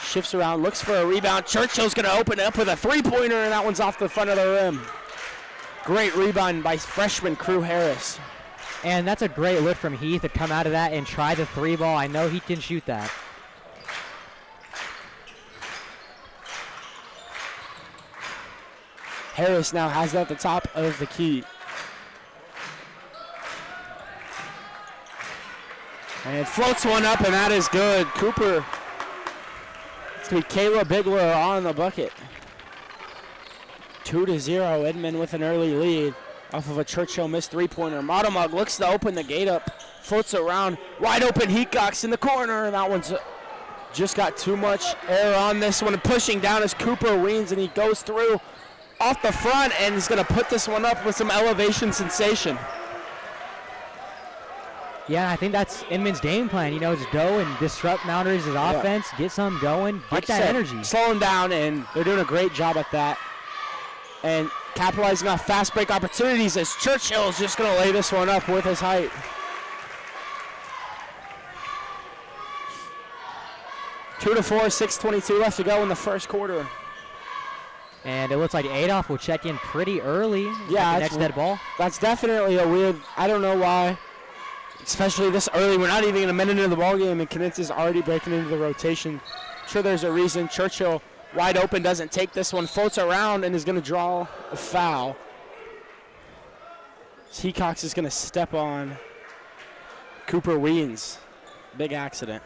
Shifts around, looks for a rebound. Churchill's going to open it up with a three-pointer, and that one's off the front of the rim. Great rebound by freshman Crew Harris. And that's a great look from Heath to come out of that and try the three ball. I know he can shoot that. Harris now has that at the top of the key. And it floats one up, and that is good. Cooper to be Kayla Bigler on the bucket. 2-0. Inman with an early lead off of a Churchill missed three-pointer. Modomog looks to open the gate up, floats around, wide open Heatcocks in the corner, and that one's just got too much air on this one. Pushing down is Cooper Weens, and he goes through off the front, and he's going to put this one up with some elevation sensation. Yeah, I think that's Inman's game plan. You know, just go and disrupt Moundridge's offense, get something going, get that energy. Slow them down, and they're doing a great job at that. And capitalizing on fast break opportunities as Churchill is just going to lay this one up with his height. Two to 4, 6:22 left to go in the first quarter. And it looks like Adolph will check in pretty early. Yeah, the next dead ball. That's definitely a weird. I don't know why, especially this early. We're not even a minute into the ball game, and Knitz's already breaking into the rotation. I'm sure there's a reason. Churchill wide open, doesn't take this one, floats around, and is going to draw a foul. Heatcocks is going to step on Cooper Weens. Big accident.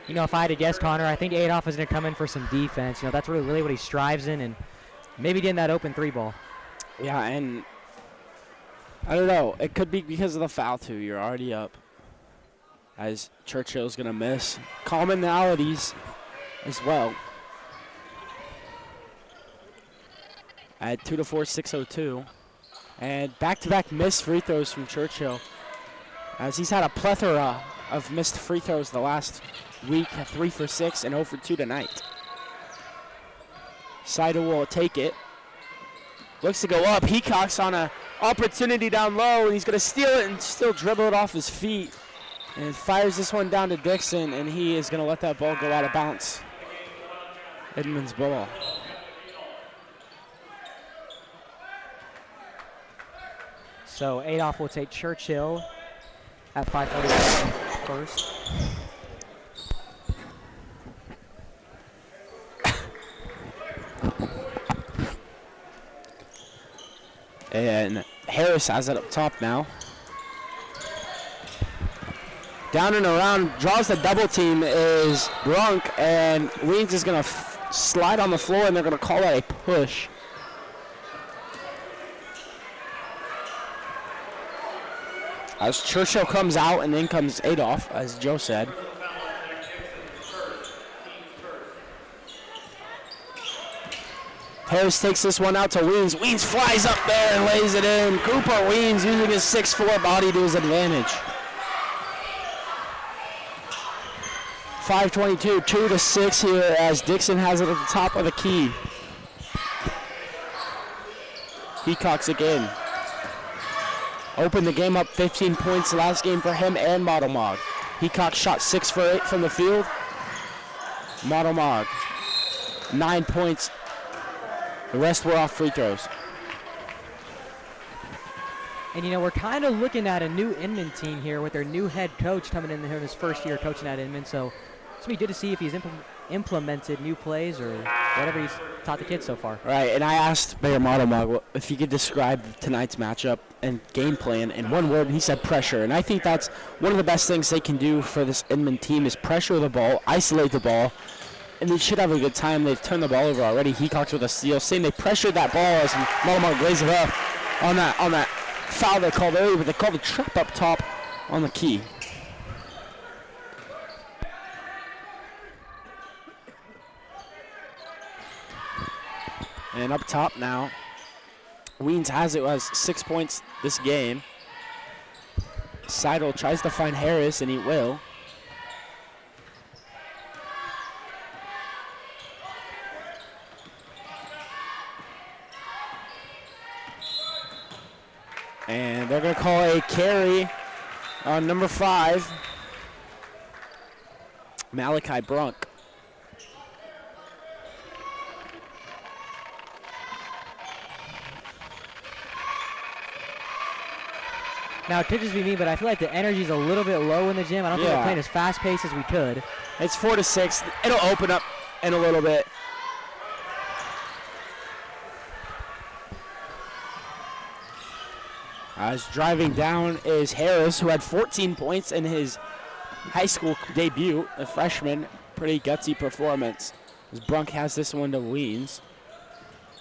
You know, if I had to guess, Connor, I think Adolph is going to come in for some defense. You know, that's really what he strives in, and maybe getting that open three ball. Yeah, and I don't know. It could be because of the foul, too. You're already up. As Churchill's going to miss. Commonalities as well. At 2 to 4, 6:02. And back-to-back missed free throws from Churchill. As he's had a plethora of missed free throws the last week, 3 for 6 and 0 for 2 tonight. Seidel will take it. Looks to go up. Heatcocks on an opportunity down low, and he's going to steal it and still dribble it off his feet. And fires this one down to Dixon, and he is going to let that ball go out of bounds. Edmonds' ball. So Adolph will take Churchill at 5:41 first. And Harris has it up top now. Down and around, draws the double team is Brunk, and Weens is going to slide on the floor, and they're going to call that a push. As Churchill comes out, and then comes Adolph, as Joe said. Harris takes this one out to Weens. Weens flies up there and lays it in. Cooper Weens using his 6'4" body to his advantage. 5:22, 2 to 6 here as Dixon has it at the top of the key. Heatcocks again. Opened the game up 15 points last game for him and Modomog. Heatcocks shot 6 for 8 from the field. Modomog, 9 points. The rest were off free throws. And, you know, we're kind of looking at a new Inman team here with their new head coach coming in here in his first year coaching at Inman. So it's going to be good to see if he's implemented new plays or whatever he's taught the kids so far. Right, and I asked Mayor Modomog if he could describe tonight's matchup and game plan in one word, and he said pressure. And I think that's one of the best things they can do for this Inman team is pressure the ball, isolate the ball, and they should have a good time. They've turned the ball over already. Heatcocks with a steal. Saying they pressured that ball as Modomog lays it up on that foul they called earlier, but they called the trap up top on the key. And up top now, Weens has it as 6 points this game. Seidel tries to find Harris, and he will. And they're going to call a carry on number 5, Malachi Brunk. Now, it could just be me, but I feel like the energy's a little bit low in the gym. I don't think we're playing as fast-paced as we could. It's 4 to 6. It'll open up in a little bit. As driving down is Harris, who had 14 points in his high school debut, a freshman. Pretty gutsy performance. As Brunk has this one to Weens.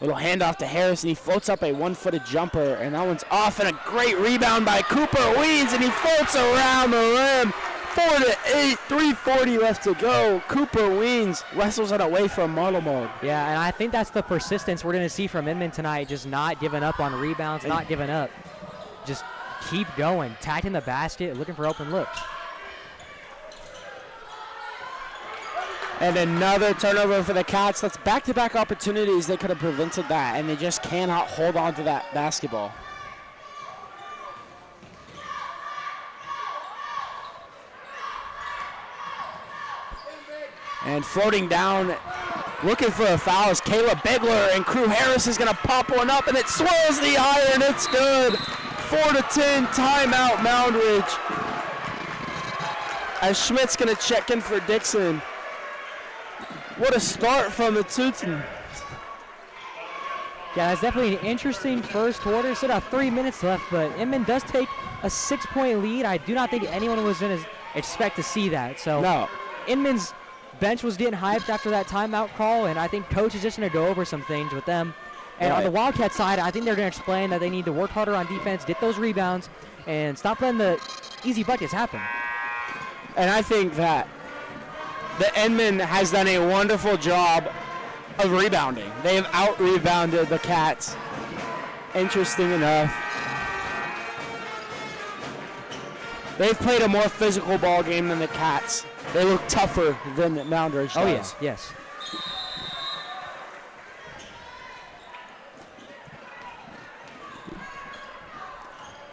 Little handoff to Harris, and he floats up a one-footed jumper, and that one's off, and a great rebound by Cooper Weens, and he floats around the rim. 4-8, 3:40 left to go. Cooper Weens wrestles it away from Marlemog. Yeah, and I think that's the persistence we're going to see from Inman tonight, just not giving up on rebounds, not giving up. Just keep going, attacking the basket, looking for open looks. And another turnover for the Cats. That's back-to-back opportunities. They could have prevented that, and they just cannot hold on to that basketball. And floating down, looking for a foul is Caleb Bigler, and Crew Harris is going to pop one up, and it swirls the iron. It's good. 4-10, timeout Moundridge. As Schmidt's going to check in for Dixon. What a start from the Teuton. Yeah, that's definitely an interesting first quarter. Still got 3 minutes left, but Inman does take a 6-point lead. I do not think anyone was going to expect to see that. So no. Inman's bench was getting hyped after that timeout call, and I think coach is just going to go over some things with them. And on the Wildcat side, I think they're going to explain that they need to work harder on defense, get those rebounds, and stop letting the easy buckets happen. And I think that the Inman has done a wonderful job of rebounding. They have out-rebounded the Cats. Interesting enough. They've played a more physical ball game than the Cats. They look tougher than Moundridge does. Oh, yes, yes.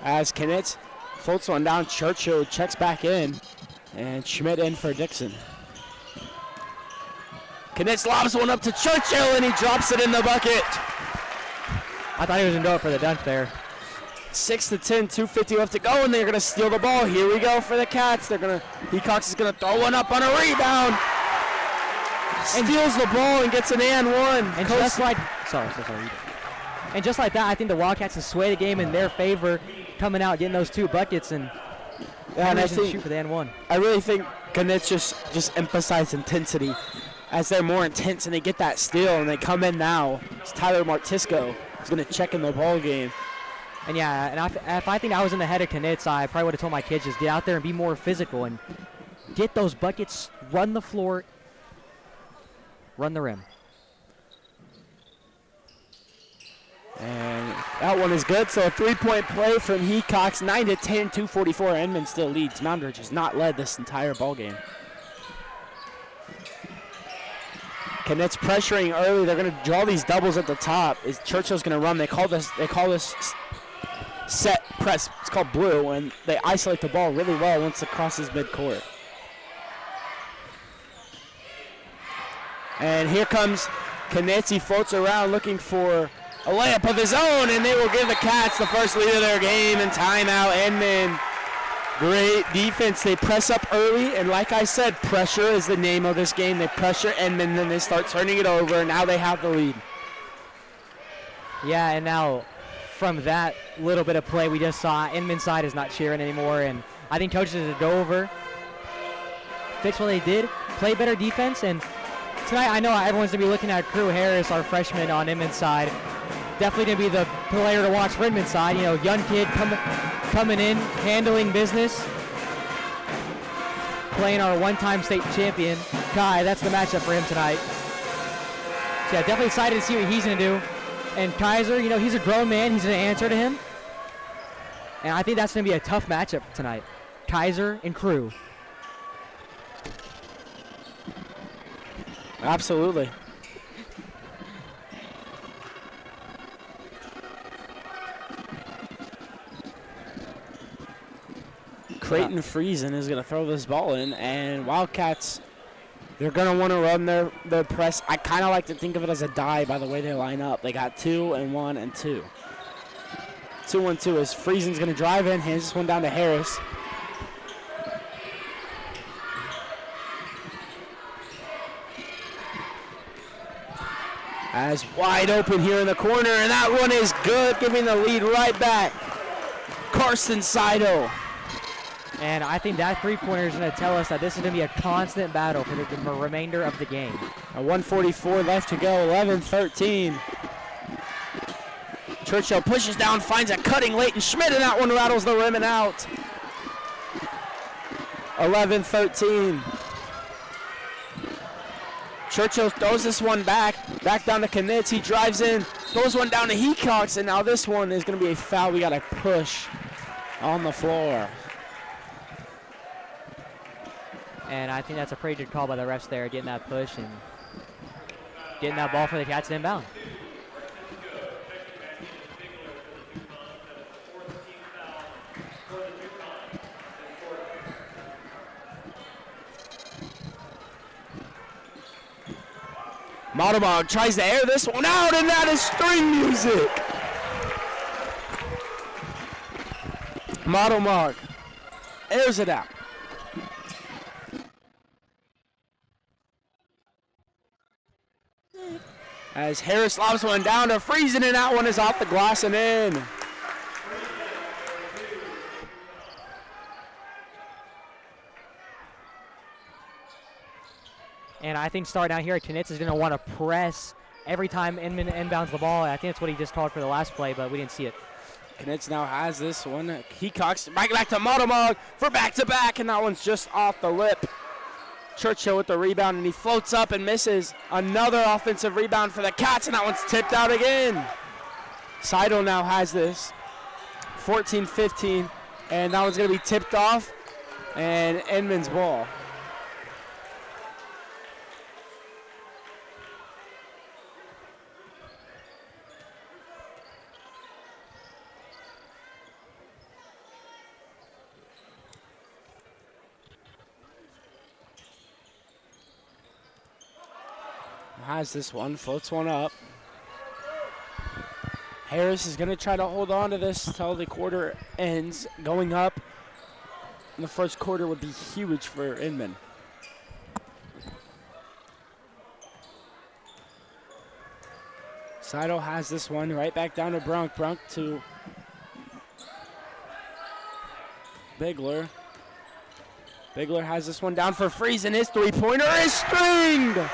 As Knitz floats one down, Churchill checks back in, and Schmidt in for Dixon. Knitz lobs one up to Churchill, and he drops it in the bucket. I thought he was going to go for the dunk there. 6-10, 2:50 left to go, and they're going to steal the ball. Here we go for the Cats. Hecox is going to throw one up on a rebound. Steals the ball and gets an and one. And just like, sorry. And just like that, I think the Wildcats can sway the game in their favor, coming out, getting those 2 buckets, and I think shoot for the and one. I really think Knitz just emphasized intensity. As they're more intense and they get that steal and they come in now, it's Tyler Martisco who's going to check in the ball game. And yeah, and if I think I was in the head of Knitz, I probably would have told my kids just get out there and be more physical and get those buckets, run the floor, run the rim. And that one is good. So a 3-point play from Hecox, 9-10, 2:44. Inman still leads. Moundridge has not led this entire ball game. Knitz pressuring early. They're going to draw these doubles at the top. Churchill's going to run. They call this set press. It's called blue, and they isolate the ball really well once it crosses midcourt. And here comes Knitz. He floats around looking for a layup of his own, and they will give the Cats the first lead of their game, and timeout Inman. Great defense. They press up early, and like I said, pressure is the name of this game. They pressure Inman, then they start turning it over, and now they have the lead. Yeah, and now from that little bit of play we just saw, Inman's side is not cheering anymore, and I think coaches had to go over, fix what they did, play better defense, and tonight I know everyone's going to be looking at Crew Harris, our freshman on Inman's side. Definitely going to be the player to watch for Inman's side. You know, young kid coming in, handling business, playing our one-time state champion, Kai. That's the matchup for him tonight. So yeah, definitely excited to see what he's going to do. And Kaiser, you know, he's a grown man. He's going to answer to him. And I think that's going to be a tough matchup tonight. Kaiser and Crew. Absolutely. Creighton Friesen is going to throw this ball in, and Wildcats, they're going to want to run their press. I kind of like to think of it as a die by the way they line up. They got 2 and 1 and 2. 2-1-2 as Friesen's going to drive in, hands this one down to Harris. As wide open here in the corner, and that one is good, giving the lead right back. Karsten Seidel. And I think that three-pointer is going to tell us that this is going to be a constant battle for the remainder of the game. 1:44 left to go, 11-13. Churchill pushes down, finds a cutting Leighton Schmidt, and that one rattles the rim and out. 11-13. Churchill throws this one back down to Knitz. He drives in, throws one down to Hecox, and now this one is going to be a foul. We got a push on the floor. And I think that's a pretty good call by the refs there, getting that push and getting that ball for the Cats inbound. Modemog tries to air this one out, and that is string music. Modemog airs it out. As Harris lobs one down to Friesen, and that one is off the glass and in. And I think starting out here, Knitz is going to want to press every time Inman inbounds the ball. I think that's what he just called for the last play, but we didn't see it. Knitz now has this one. Hecox back to Modemog for back-to-back, and that one's just off the lip. Churchill with the rebound, and he floats up and misses. Another offensive rebound for the Cats, and that one's tipped out again. Seidel now has this. 14-15, and that one's going to be tipped off, and Inman's ball. Has this one, floats one up. Harris is going to try to hold on to this until the quarter ends. Going up in the first quarter would be huge for Inman. Seidel has this one right back down to Brunk. Brunk to Bigler. Bigler has this one down for Friesen. His three-pointer is stringed.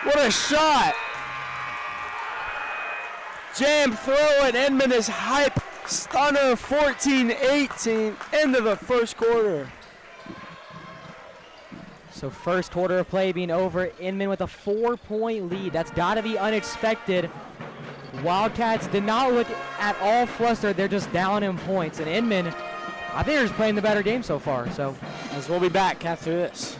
What a shot. Jam throw, and Inman is hype. Stunner, 14-18 into the first quarter. So first quarter of play being over. Inman with a 4-point lead. That's got to be unexpected. Wildcats did not look at all flustered. They're just down in points. And Inman, I think they're just playing the better game so far. So as we'll be back after this.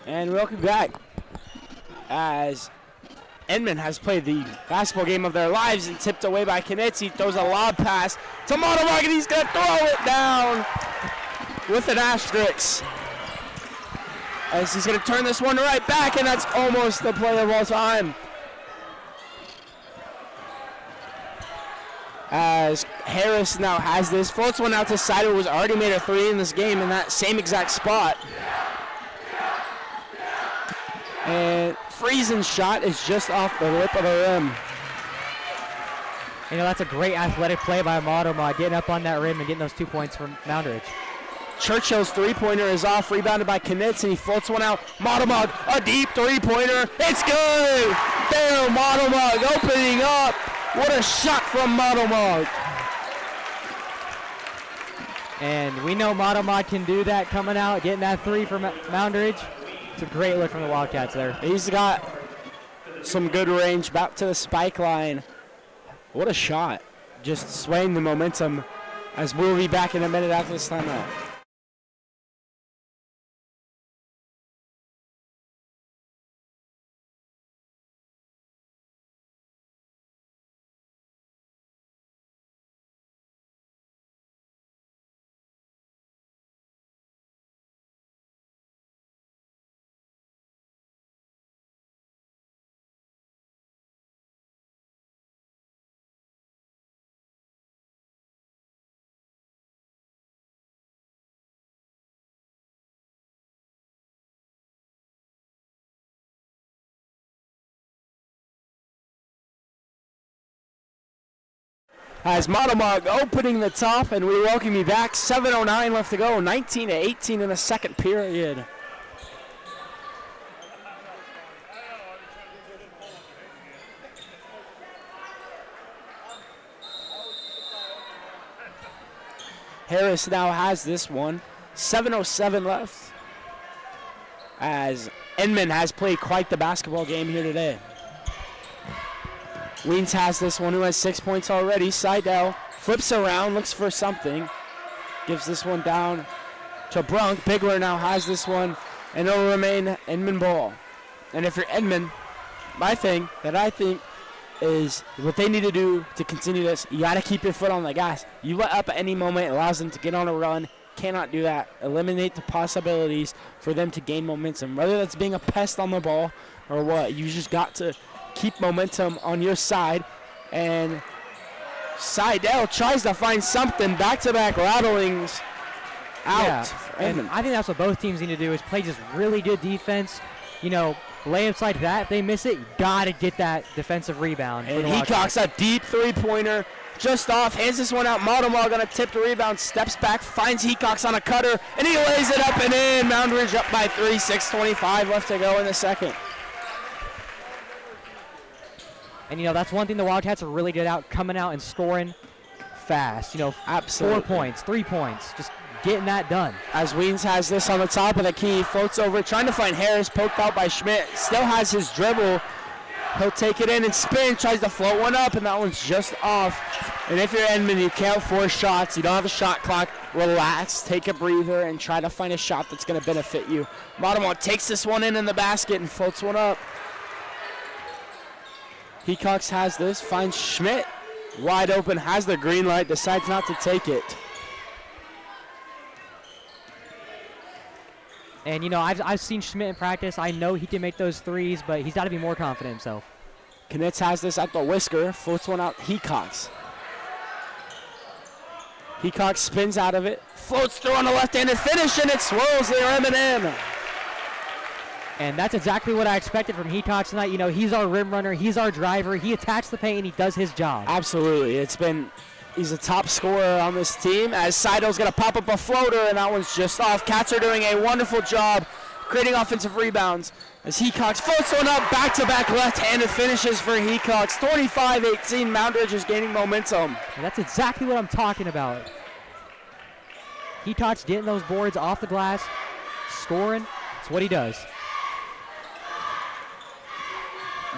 And welcome back as Inman has played the basketball game of their lives and tipped away by Knitz. He throws a lob pass to Modemog, and he's going to throw it down with an asterisk. As he's going to turn this one right back, and that's almost the play of all time. As Harris now has this, floats one out to Seidel, who has already made a three in this game in that same exact spot. And Friesen's shot is just off the lip of the rim. You know, that's a great athletic play by Modemog, getting up on that rim and getting those 2 points from Moundridge. Churchill's three-pointer is off, rebounded by Knitz, and he floats one out. Modemog, a deep three-pointer. It's good! There, Modemog opening up. What a shot from Modemog. And we know Modomod can do that coming out, getting that three for Moundridge. It's a great look from the Wildcats there. He's got some good range back to the spike line. What a shot. Just swaying the momentum, as we'll be back in a minute after this timeout. As Modomog opening the top, and we welcome you back. 7:09 left to go, 19-18 in the second period. Harris now has this one. 7:07 left, as Inman has played quite the basketball game here today. Weens has this one, who has 6 points already. Seidel flips around, looks for something. Gives this one down to Brunk. Bigler now has this one, and it'll remain Inman ball. And if you're Inman, my thing that I think is what they need to do to continue this, you got to keep your foot on the gas. You let up at any moment, it allows them to get on a run. Cannot do that. Eliminate the possibilities for them to gain momentum. Whether that's being a pest on the ball or what, you just got to keep momentum on your side. And Seidel tries to find something. Back-to-back rattlings out. Yeah, and I think that's what both teams need to do, is play just really good defense. You know, layups like that, if they miss it, got to get that defensive rebound. And he cocks a deep three-pointer just off, hands this one out. Modomog going to tip the rebound, steps back, finds Hecox on a cutter, and he lays it up and in. Moundridge up by 3, 6:25 left to go in the second. And, you know, that's one thing the Wildcats are really good at, coming out and scoring fast. You know, absolutely. 4 points, 3 points, just getting that done. As Weens has this on the top of the key, floats over, trying to find Harris, poked out by Schmidt. Still has his dribble. He'll take it in and spin, tries to float one up, and that one's just off. And if you're Inman, you can't force shots. You don't have a shot clock. Relax, take a breather, and try to find a shot that's going to benefit you. Modomog takes this one in the basket and floats one up. Hecox has this, finds Schmidt wide open, has the green light, decides not to take it. And, you know, I've seen Schmidt in practice. I know he can make those threes, but he's got to be more confident himself. Knitz has this at the whisker, floats one out. Hecox. Hecox spins out of it, floats through on the left-handed finish, and it swirls the rim and in. And that's exactly what I expected from Hecox tonight. You know, he's our rim runner, he's our driver, he attacks the paint, and he does his job. Absolutely. He's a top scorer on this team, as Seidel's going to pop up a floater, and that one's just off. Cats are doing a wonderful job creating offensive rebounds as Hecox floats one up, back-to-back left-handed finishes for Hecox. 25-18, Moundridge is gaining momentum. And that's exactly what I'm talking about. Hecox getting those boards off the glass, scoring. That's what he does.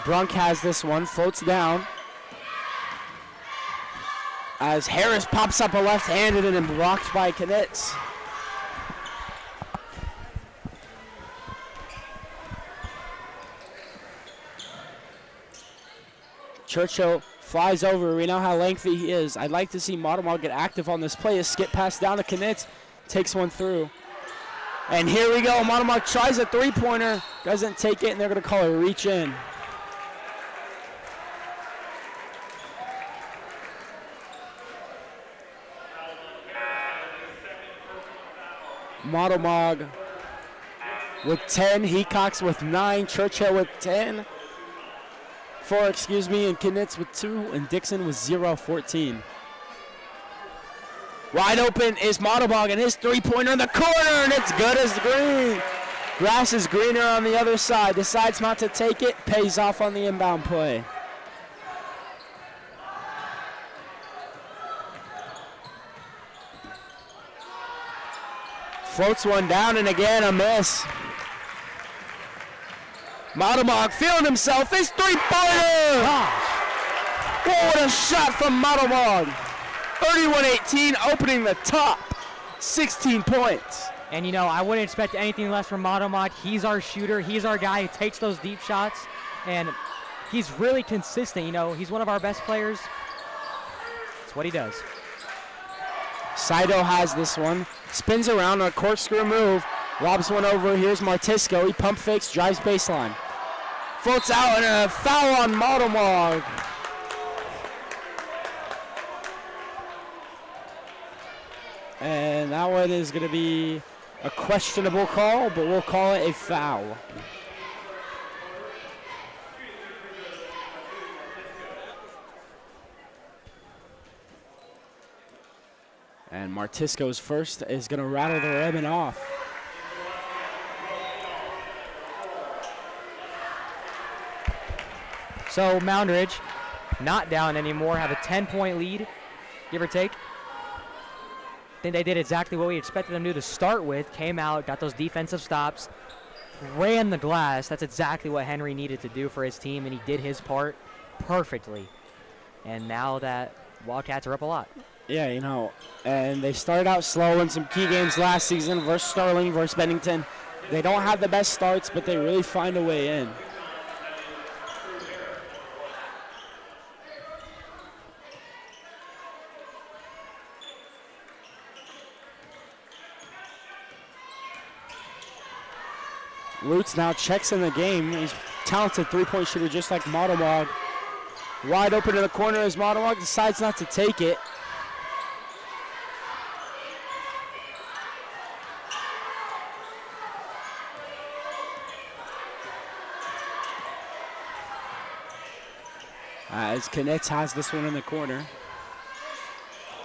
Brunk has this one, floats down, as Harris pops up a left-handed and then blocked by Knitz. Churchill flies over. We know how lengthy he is. I'd like to see Modomog get active on this play. A skip pass down to Knitz, takes one through. And here we go. Modomog tries a three-pointer, doesn't take it, and they're going to call a reach in. Modomog with 10, Hecox with 9, Churchill with 10, 4, and Knitz with 2, and Dixon with 0, 14. Wide open is Modomog, and his three-pointer in the corner, and it's good as green. Grass is greener on the other side. Decides not to take it, pays off on the inbound play. Floats one down, and again a miss. Modemog feeling himself. His three-pointer! What a shot from Modemog. 31-18, opening the top. 16 points. And, you know, I wouldn't expect anything less from Modemog. He's our shooter. He's our guy who takes those deep shots. And he's really consistent. You know, he's one of our best players. That's what he does. Saito has this one. Spins around on a corkscrew move. Lobs one over. Here's Martisco. He pump fakes, drives baseline. Floats out, and a foul on Modemog. And that one is going to be a questionable call, but we'll call it a foul. And Martisco's first is going to rattle the ribbon off. So Moundridge not down anymore, have a 10-point lead, give or take. I think they did exactly what we expected them to do to start with. Came out, got those defensive stops, ran the glass. That's exactly what Henry needed to do for his team, and he did his part perfectly. And now that Wildcats are up a lot. Yeah, you know, and they started out slow in some key games last season versus Sterling, versus Bennington. They don't have the best starts, but they really find a way in. Lutz now checks in the game. He's a talented three-point shooter just like Modemog. Wide open in the corner as Modemog decides not to take it. As Knitz has this one in the corner.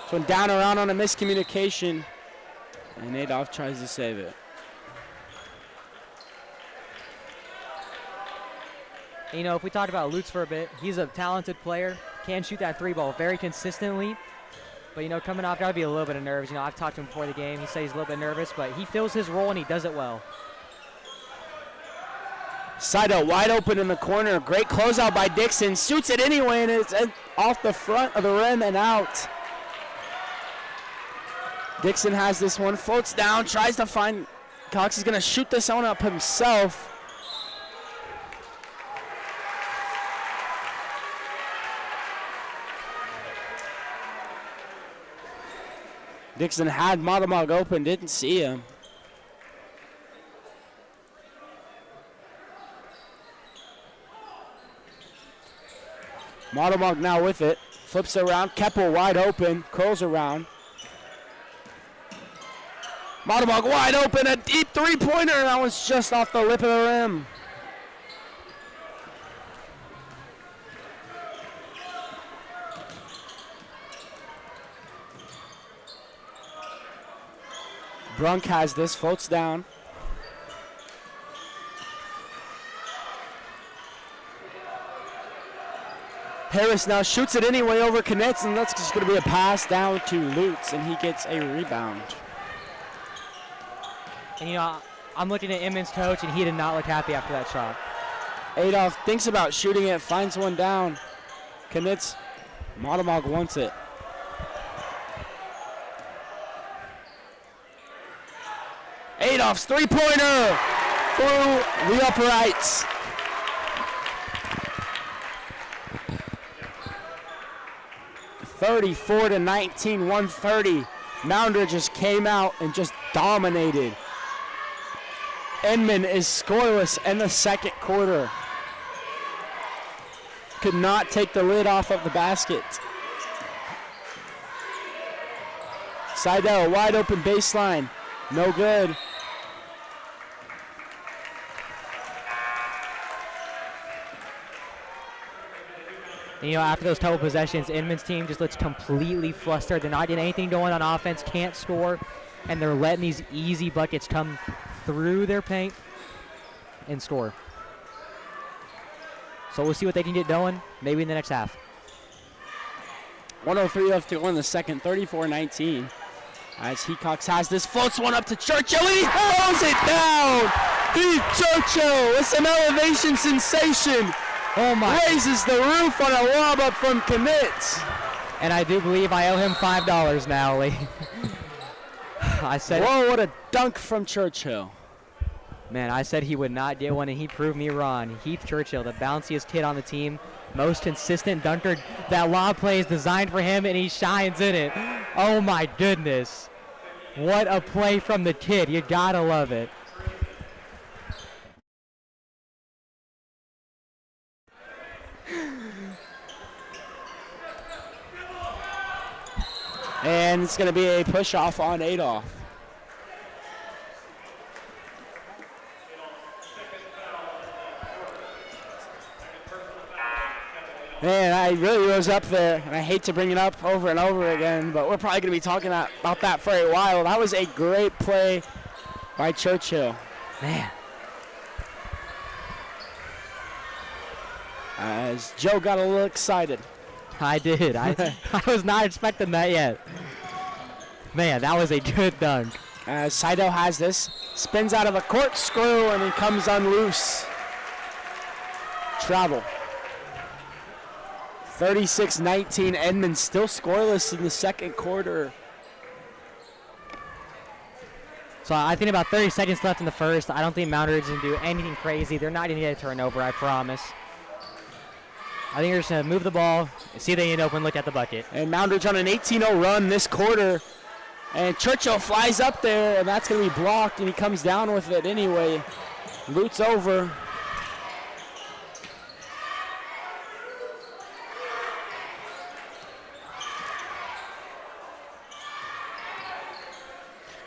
This one down around on a miscommunication. And Adolph tries to save it. You know, if we talk about Lutz for a bit, he's a talented player, can shoot that three ball very consistently. But, you know, coming off, gotta be a little bit of nerves. You know, I've talked to him before the game. He says he's a little bit nervous, but he fills his role and he does it well. Saito wide open in the corner. Great closeout by Dixon. Shoots it anyway, and it's off the front of the rim and out. Dixon has this one. Floats down, tries to find. Cox is going to shoot this one up himself. Dixon had Modemog open, didn't see him. Modemog now with it. Flips around. Keppel wide open. Curls around. Modemog wide open. A deep three-pointer. That one's just off the lip of the rim. Brunk has this. Floats down. Harris now shoots it anyway over Knitz, and that's just going to be a pass down to Lutz, and he gets a rebound. And, you know, I'm looking at Inman's coach, and he did not look happy after that shot. Adolph thinks about shooting it, finds one down. Knitz, Modemog wants it. Adolph's three-pointer through the uprights. (34-19), 130. Moundridge just came out and just dominated. Inman is scoreless in the second quarter. Could not take the lid off of the basket. Seidel, wide open baseline. No good. And, you know, after those couple possessions, Inman's team just looks completely flustered. They're not getting anything going on offense, can't score, and they're letting these easy buckets come through their paint and score. So we'll see what they can get going, maybe in the next half. 1:03 left to go in the second, 34-19. As Hecox has this, floats one up to Churchill, and he throws it down! Heath Churchill, it's an elevation sensation. Oh my. Raises the roof on a lob up from commits. And I do believe I owe him $5 now, Lee. I said, whoa, what a dunk from Churchill. Man, I said he would not get one, and he proved me wrong. Heath Churchill, the bounciest kid on the team, most consistent dunker. That lob play is designed for him, and he shines in it. Oh, my goodness. What a play from the kid. You gotta love it. And it's going to be a push-off on Adolph. Man, I really was up there, and I hate to bring it up over and over again, but we're probably going to be talking about that for a while. That was a great play by Churchill. Man. As Joe got a little excited. I did. I was not expecting that yet. Man, that was a good dunk. As Seidel has this, spins out of a corkscrew, and he comes unloose. Travel. 36-19, Inman still scoreless in the second quarter. So I think about 30 seconds left in the first. I don't think Moundridge is going to do anything crazy. They're not going to get a turnover, I promise. I think they're just going to move the ball, see they get open, look at the bucket. And Moundridge on an 18-0 run this quarter. And Churchill flies up there, and that's going to be blocked, and he comes down with it anyway. Boots over.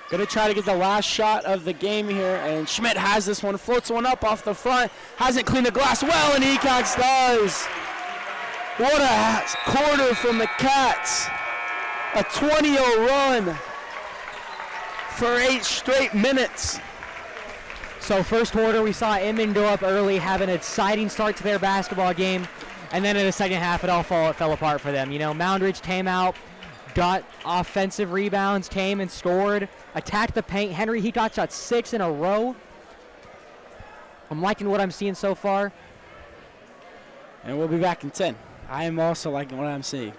Going to try to get the last shot of the game here, and Schmidt has this one, floats one up off the front, hasn't cleaned the glass well, and Hecox does. What a quarter from the Cats. A 20-0 run for 8 straight minutes. So first quarter, we saw Inman go up early, have an exciting start to their basketball game, and then in the second half, it fell apart for them. You know, Moundridge came out, got offensive rebounds, came and scored, attacked the paint. Henry Hecox shot 6 in a row. I'm liking what I'm seeing so far. And we'll be back in 10. I am also liking what I'm seeing.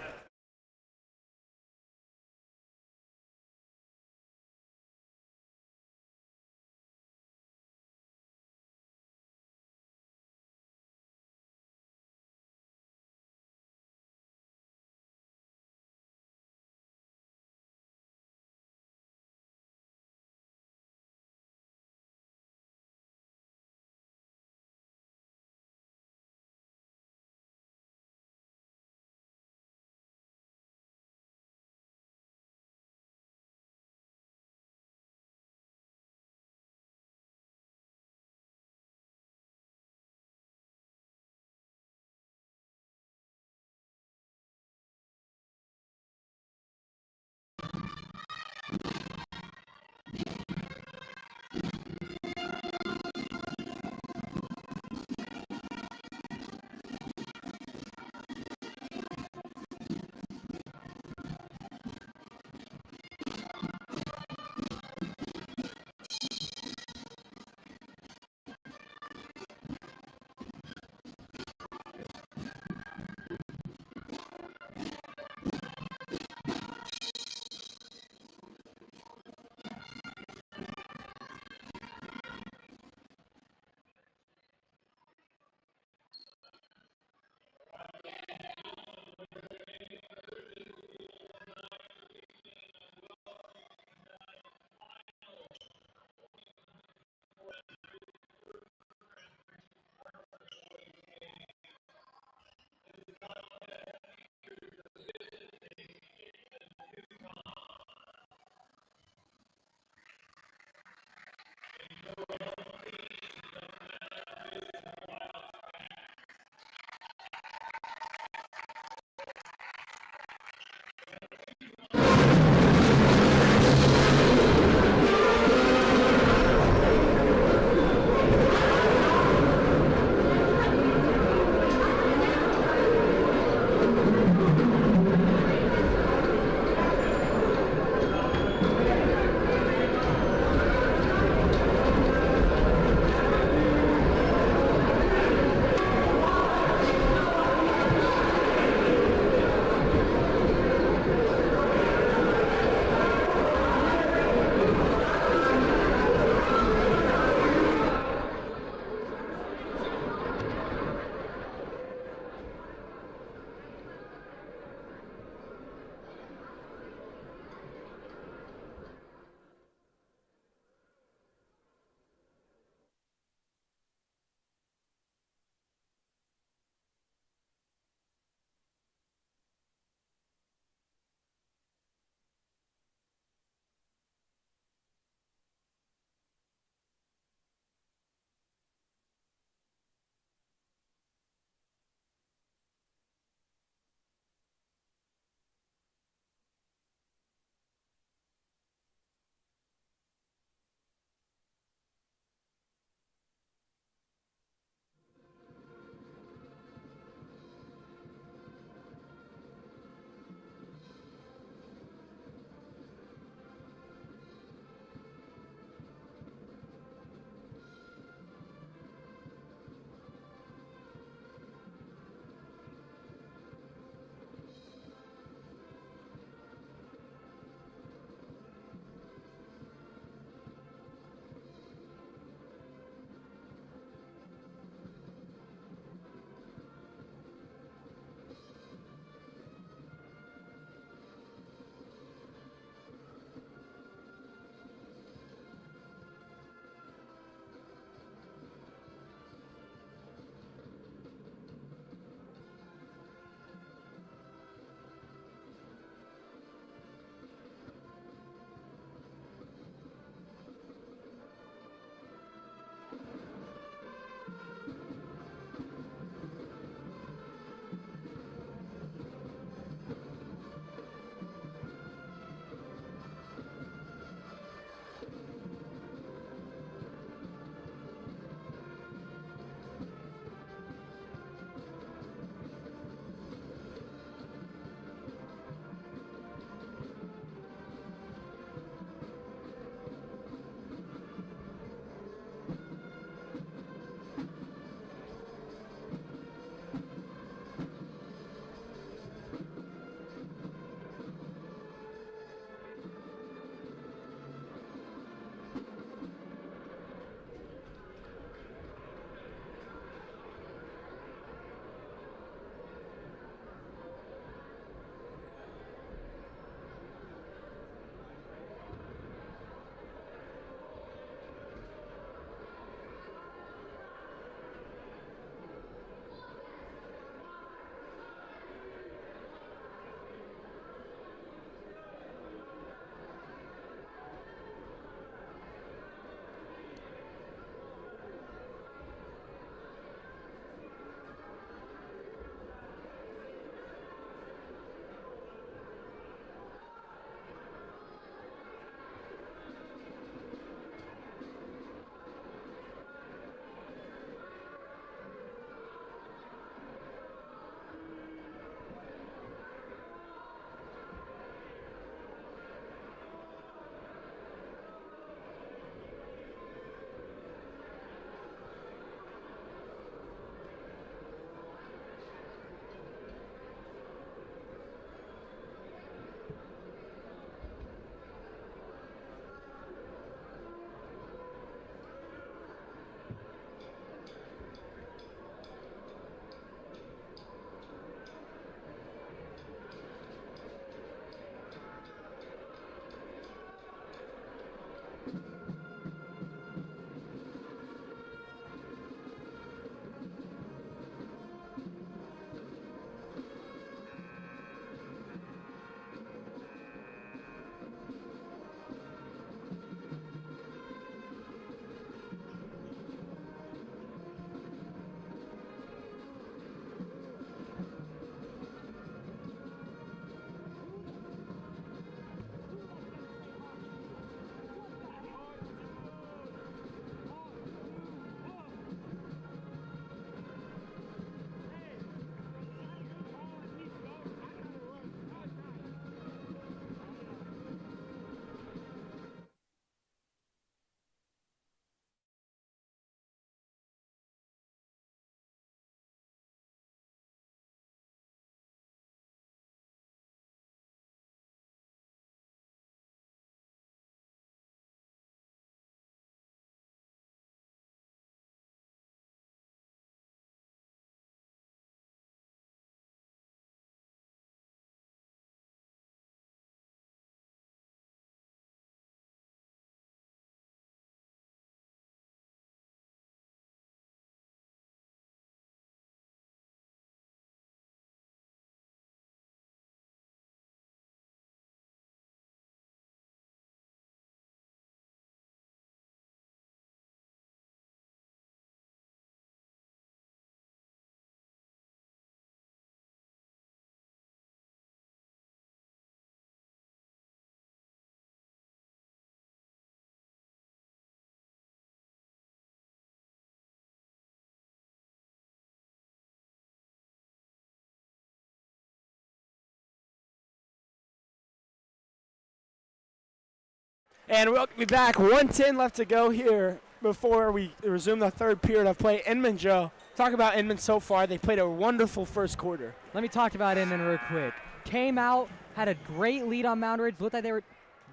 And welcome me back. 1:10 left to go here before we resume the third period of play. Inman, Joe, talk about Inman so far. They played a wonderful first quarter. Let me talk about Inman real quick. Came out, had a great lead on Moundridge. Looked like they were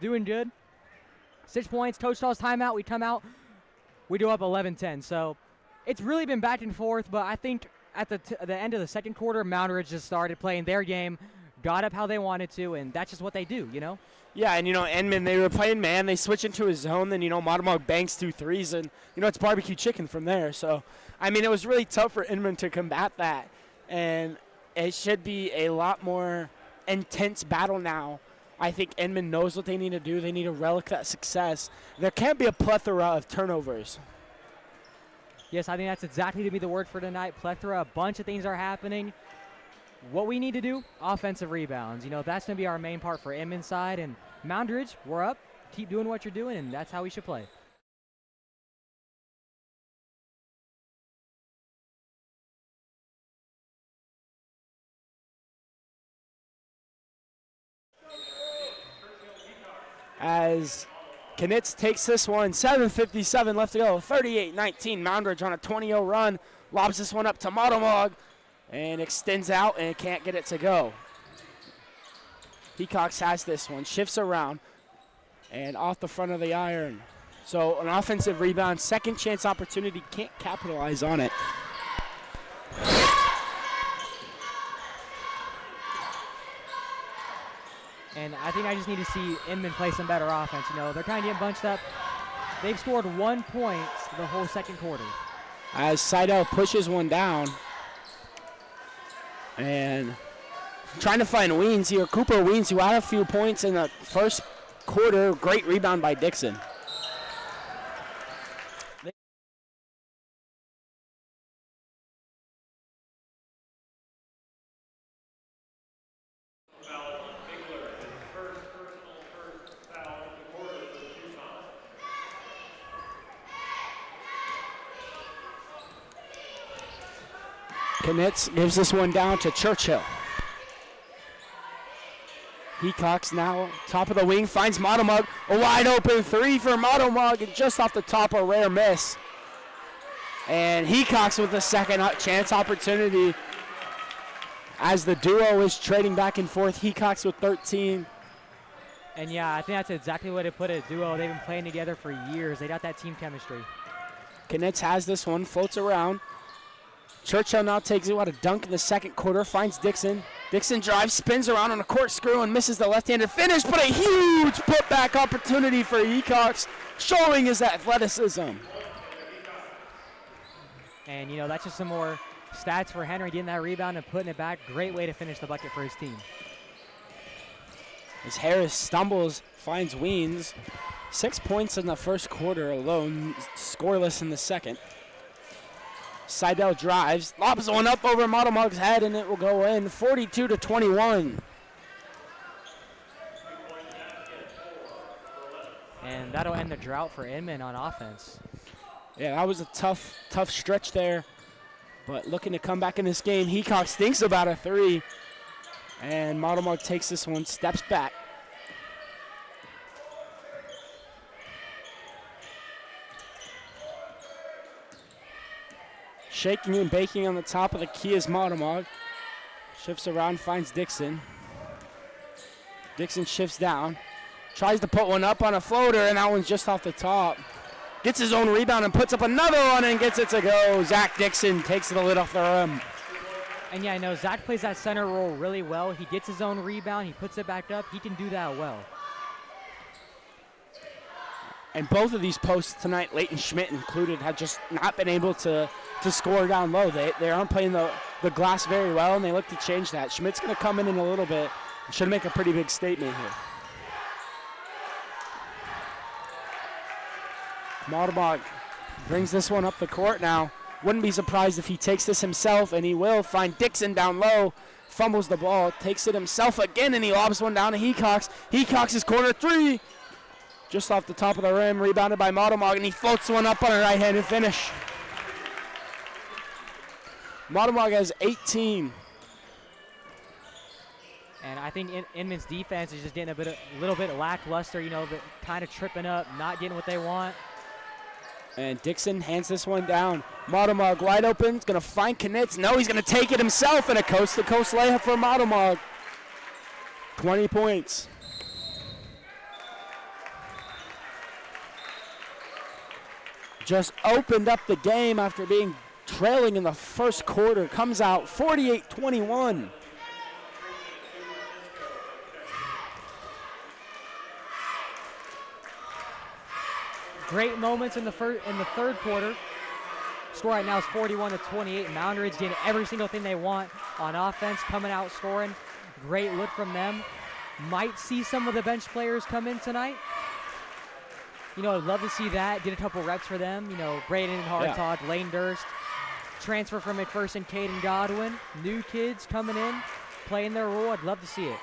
doing good. 6 points. Coach calls timeout. We come out. We do up 11-10. So it's really been back and forth, but I think at the end of the second quarter, Moundridge just started playing their game, got up how they wanted to, and that's just what they do, you know? Yeah, and, Inman, they were playing man. They switch into his zone. Then, Matamog banks 2 threes, and, it's barbecue chicken from there. So, it was really tough for Inman to combat that. And it should be a lot more intense battle now. I think Inman knows what they need to do. They need to relic that success. There can't be a plethora of turnovers. Yes, I think that's exactly to be the word for tonight. Plethora, a bunch of things are happening. What we need to do, offensive rebounds. That's going to be our main part for Inman's side. And Moundridge, we're up. Keep doing what you're doing, and that's how we should play. As Knitz takes this one, 7:57 left to go, 38-19. Moundridge on a 20-0 run. Lobs this one up to Matamog. And extends out and can't get it to go. Hecox has this one, shifts around, and off the front of the iron. So an offensive rebound, second chance opportunity, can't capitalize on it. And I think I just need to see Inman play some better offense. They're kind of getting bunched up. They've scored 1 point the whole second quarter. As Seidel pushes one down. And trying to find Weens here. Cooper Weens, who had a few points in the first quarter. Great rebound by Dixon. Knitz gives this one down to Churchill. Hecox now top of the wing, finds Matamog. A wide open 3 for Matamog, and just off the top, a rare miss. And Hecox with the second chance opportunity as the duo is trading back and forth. Hecox with 13. And yeah, I think that's exactly what it put a duo. They've been playing together for years. They got that team chemistry. Knitz has this one, floats around. Churchill now takes it. What a dunk in the second quarter. Finds Dixon. Dixon drives, spins around on a corkscrew and misses the left-handed finish, but a huge putback opportunity for Hecox, showing his athleticism. And, that's just some more stats for Henry, getting that rebound and putting it back. Great way to finish the bucket for his team. As Harris stumbles, finds Weens. 6 points in the first quarter alone, scoreless in the second. Seidel drives, lobs one up over Matamog's head, and it will go in, 42-21. And that'll end the drought for Inman on offense. Yeah, that was a tough stretch there, but looking to come back in this game. Hecox thinks about a 3, and Matamog takes this one, steps back. Shaking and baking on the top of the key is Matamog. Shifts around, finds Dixon. Dixon shifts down. Tries to put one up on a floater, and that one's just off the top. Gets his own rebound and puts up another one and gets it to go. Zach Dixon takes the lid off the rim. And yeah, I know Zach plays that center role really well. He gets his own rebound. He puts it back up. He can do that well. And both of these posts tonight, Leighton Schmidt included, have just not been able to score down low. They aren't playing the glass very well, and they look to change that. Schmidt's going to come in a little bit and should make a pretty big statement here. Matamog brings this one up the court now. Wouldn't be surprised if he takes this himself, and he will find Dixon down low. Fumbles the ball, takes it himself again, and he lobs one down to Hecox. Hecox's corner 3. Just off the top of the rim, rebounded by Matamog, and he floats one up on a right-handed finish. Matamog has 18. And I think Inman's defense is just getting a little bit lackluster, kind of tripping up, not getting what they want. And Dixon hands this one down. Modemog wide open. He's going to find Knitz. No, he's going to take it himself, and a coast-to-coast layup for Modemog. 20 points. Just opened up the game after being trailing in the first quarter. Comes out 48-21. Great moments in the third quarter. Score right now is 41-28. Moundridge getting every single thing they want on offense, coming out scoring. Great look from them. Might see some of the bench players come in tonight. I'd love to see that. Get a couple reps for them. Braden Hartog, Lane Durst. Transfer from McPherson, Caden Godwin. New kids coming in, playing their role. I'd love to see it.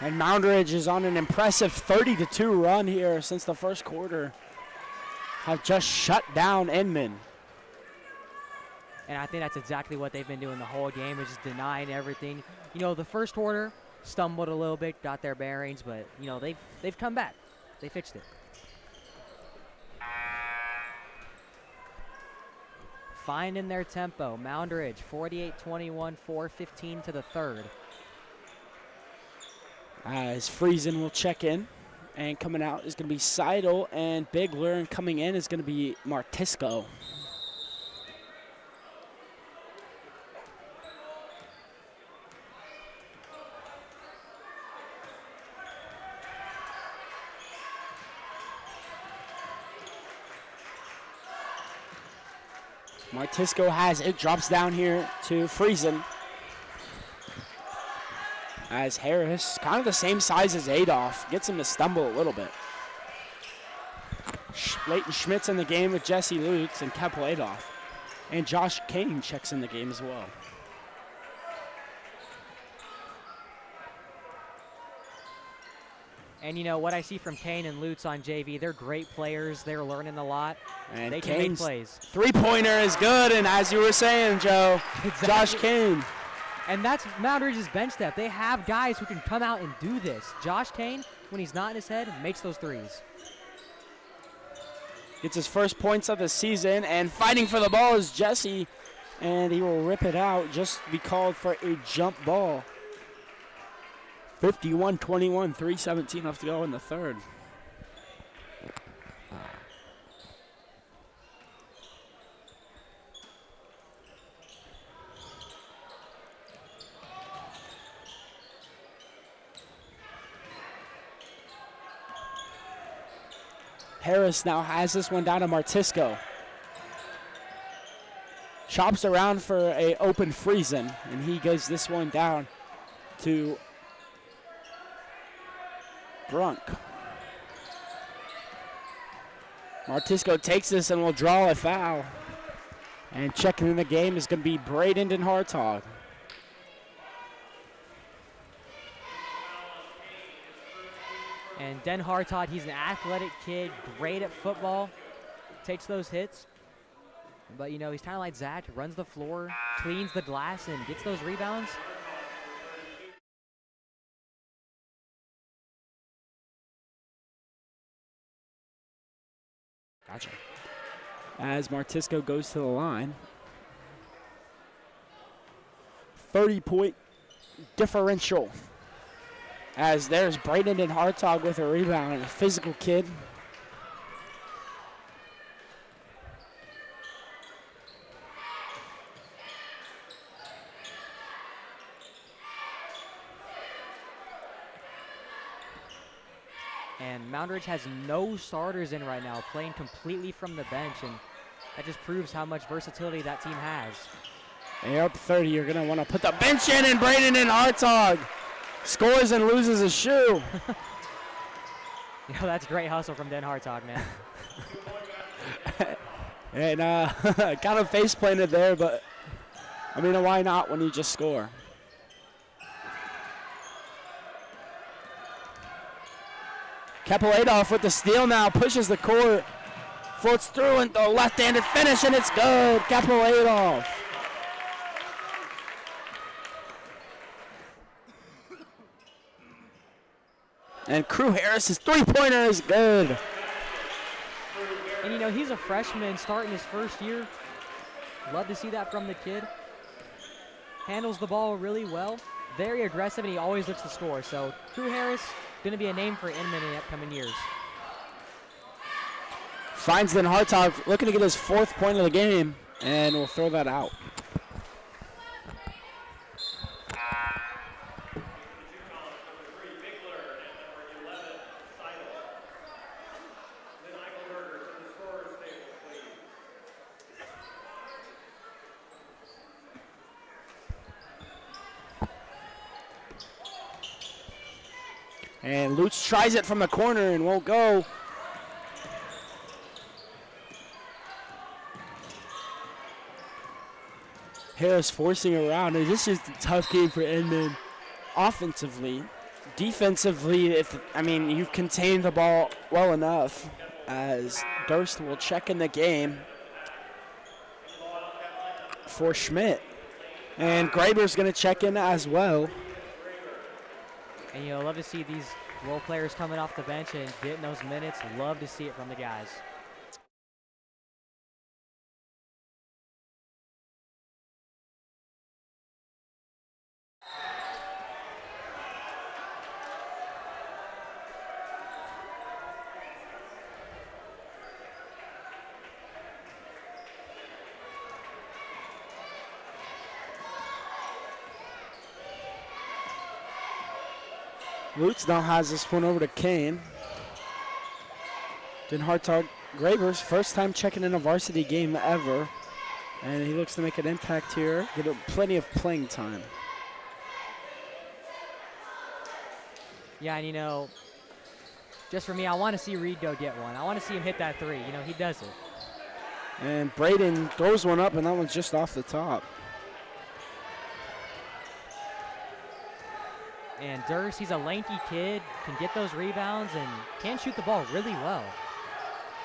And Moundridge is on an impressive 30-2 run here since the first quarter. Have just shut down Inman. And I think that's exactly what they've been doing the whole game, is just denying everything. The first quarter stumbled a little bit, got their bearings, but they've come back. They fixed it. Finding their tempo. Moundridge 48-21, 4:15 to the third. As Friesen will check in. And coming out is going to be Seidel, and Bigler, and coming in is going to be Martisco. Martisco has it, drops down here to Friesen. As Harris, kind of the same size as Adolph, gets him to stumble a little bit. Leighton Schmidt's in the game with Jesse Lutz and Keppel Adolph. And Josh Kane checks in the game as well. And what I see from Kane and Lutz on JV, they're great players. They're learning a lot. And they can make plays. Three-pointer is good, and as you were saying, Joe, exactly. Josh Kane. And that's Moundridge's bench depth. They have guys who can come out and do this. Josh Kane, when he's not in his head, makes those threes. Gets his first points of the season, and fighting for the ball is Jesse, and he will rip it out, just be called for a jump ball. 51-21, 3:17 left to go in the third. Harris now has this one down to Martisco. Chops around for a open Friesen, and he goes this one down to Brunk. Martisco takes this and will draw a foul. And checking in the game is going to be Braden and Hartog. And Den Hartog, he's an athletic kid, great at football, takes those hits. But, he's kind of like Zach, runs the floor, cleans the glass, and gets those rebounds. Gotcha. As Martisco goes to the line. 30-point differential. As there's Braden and Hartog with a rebound, a physical kid. And Moundridge has no starters in right now, playing completely from the bench, and that just proves how much versatility that team has. They're up 30. You're going to want to put the bench in, and Braden and Hartog scores and loses a shoe. That's great hustle from Den Hartog, man. And kind of face planted there, but why not when you just score? Keppel Adolph with the steal now, pushes the court, floats through and the left-handed finish, and it's good. Keppel Adolph. And Crew Harris's three-pointer is good. And, you know, he's a freshman starting his first year. Love to see that from the kid. Handles the ball really well. Very aggressive, and he always looks to score. So, Crew Harris, going to be a name for Inman in the upcoming years. Feinsden Hartog looking to get his 4th point of the game, and we'll throw that out. And Lutz tries it from the corner and won't go. Harris forcing around, and this is a tough game for Inman offensively. Defensively, you've contained the ball well enough as Durst will check in the game for Schmidt. And Graber's going to check in as well. And you'll love to see these role players coming off the bench and getting those minutes. Love to see it from the guys. Lutz now has this one over to Kane. Then Hartog Graber's first time checking in a varsity game ever. And he looks to make an impact here. Get plenty of playing time. Yeah, and you know, just for me, I want to see Reed go get one. I want to see him hit that three. You know, he does it. And Braden throws one up, and that one's just off the top. And Durst, he's a lanky kid, can get those rebounds, and can shoot the ball really well.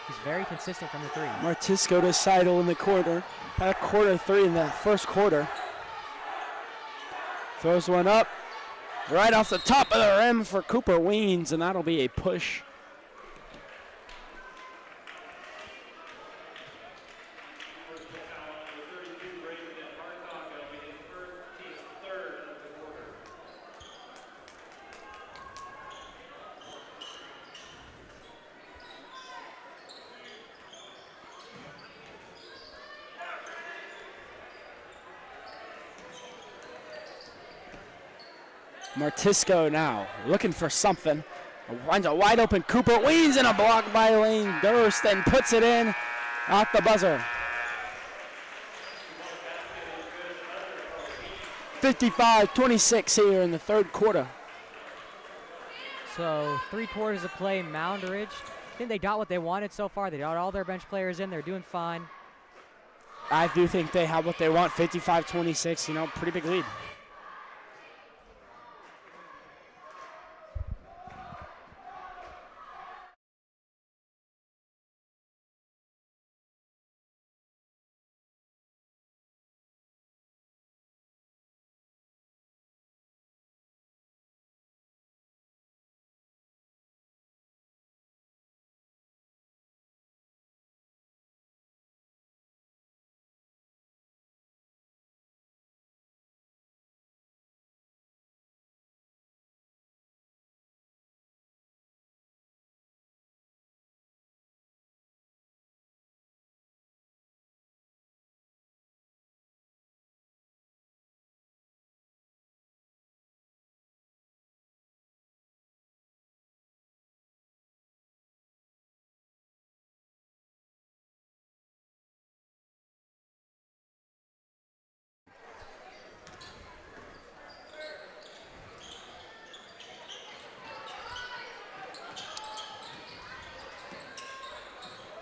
He's very consistent from the three. Martisco to Seidel in the quarter. Had a quarter three in the first quarter. Throws one up. Right off the top of the rim for Cooper Weens, and that'll be a push. Martisco now looking for something. Finds a wide open Cooper Weens and a block by Lane Durst and puts it in at the buzzer. 55-26 here in the third quarter. So 3 quarters of play, Moundridge. I think they got what they wanted so far. They got all their bench players in. They're doing fine. I do think they have what they want. 55-26, you know, pretty big lead.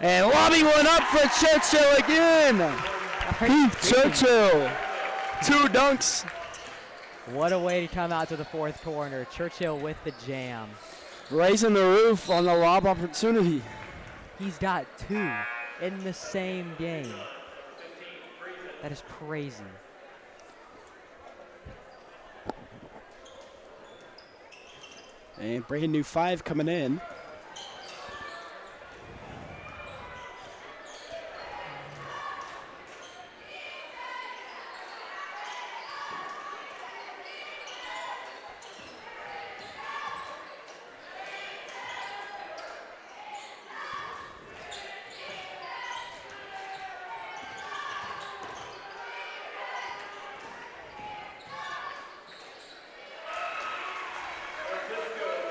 And lobbing one up for Churchill again. Heath Churchill. 2 dunks. What a way to come out to the fourth corner. Churchill with the jam. Raising the roof on the lob opportunity. He's got 2 in the same game. That is crazy. And brand new 5 coming in.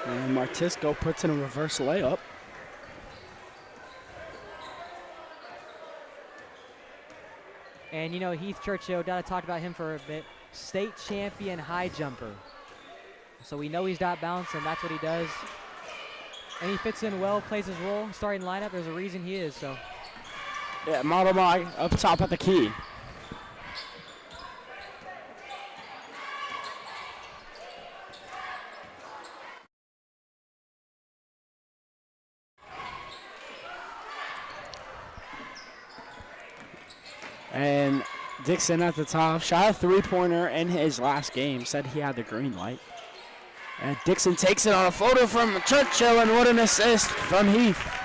And Martisco puts in a reverse layup. And, you know, Heath Churchill, gotta talk about him for a bit. State champion high jumper. So we know he's got balance, and that's what he does. And he fits in well, plays his role, starting lineup. There's a reason he is, so. Yeah, Model Mag up top at the key. And Dixon at the top, shot a 3-pointer in his last game, said he had the green light. And Dixon takes it on a floater from Churchill, and what an assist from Heath.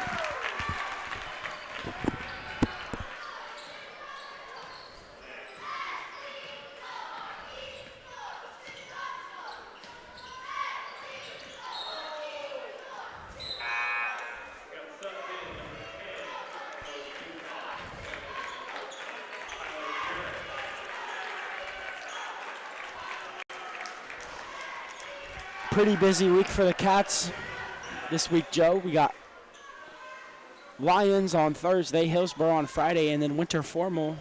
Pretty busy week for the Cats this week, Joe. We got Lions on Thursday, Hillsborough on Friday, and then Winter Formal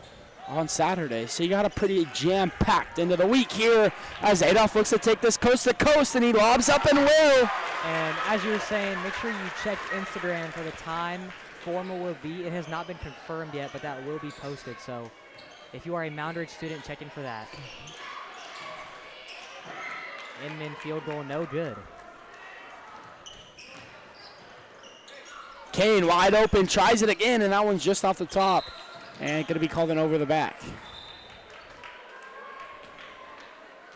on Saturday. So you got a pretty jam-packed end of the week here as Adolph looks to take this coast to coast, and he lobs up and will. And as you were saying, make sure you check Instagram for the time Formal will be. It has not been confirmed yet, but that will be posted. So if you are a Moundridge student, check in for that. Inman field goal, no good. Kane wide open, tries it again, and that one's just off the top. And going to be called an over the back.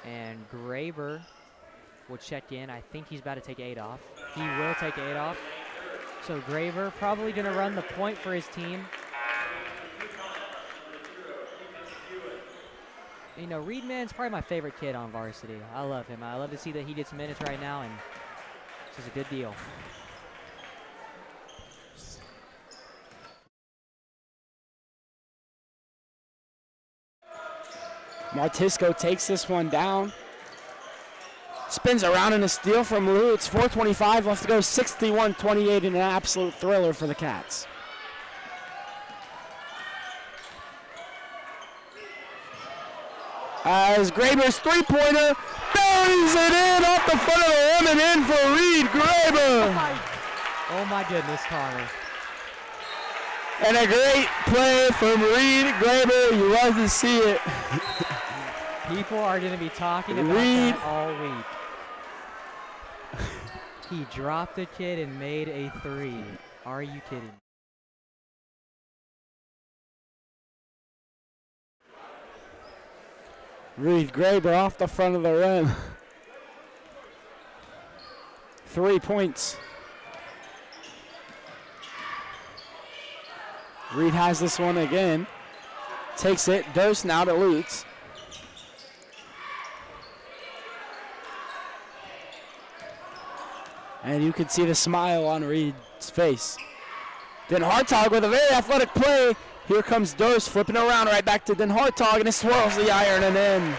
And Graber will check in. I think he's about to take 8 off. He will take 8 off. So Graber probably going to run the point for his team. You know, Reedman's probably my favorite kid on varsity. I love him. I love to see that he gets minutes right now, and this is a good deal. Martisco takes this one down. Spins around in a steal from Lou. It's 4:25 left to go, 61-28 in an absolute thriller for the Cats. As Graber's 3-pointer buries it in off the front of the rim and in for Reed Graber. Oh my goodness, Connor. And a great play from Reed Graber. You love to see it. People are going to be talking about that all week. He dropped the kid and made a 3. Are you kidding? Reed Graber off the front of the rim. 3 points. Reed has this one again. Takes it. Durst now to Lutz. And you can see the smile on Reed's face. Then Hartog with a very athletic play. Here comes Durst flipping around right back to Den Hartog, and it swirls the iron and in.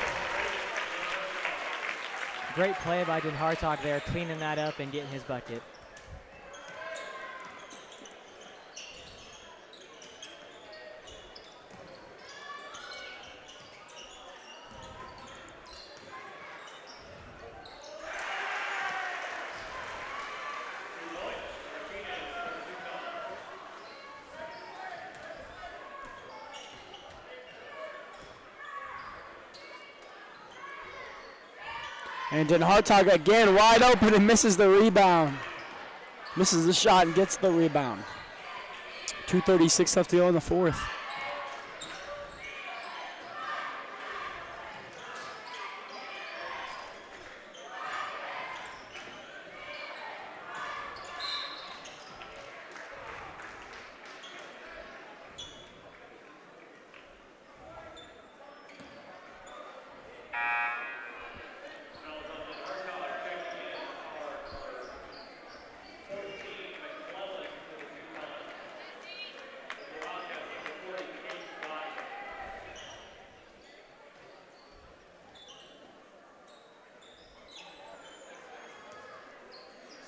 Great play by Den Hartog there, cleaning that up and getting his bucket. And Den Hartog again wide open and misses the rebound. Misses the shot and gets the rebound. 2:36 left to go in the fourth.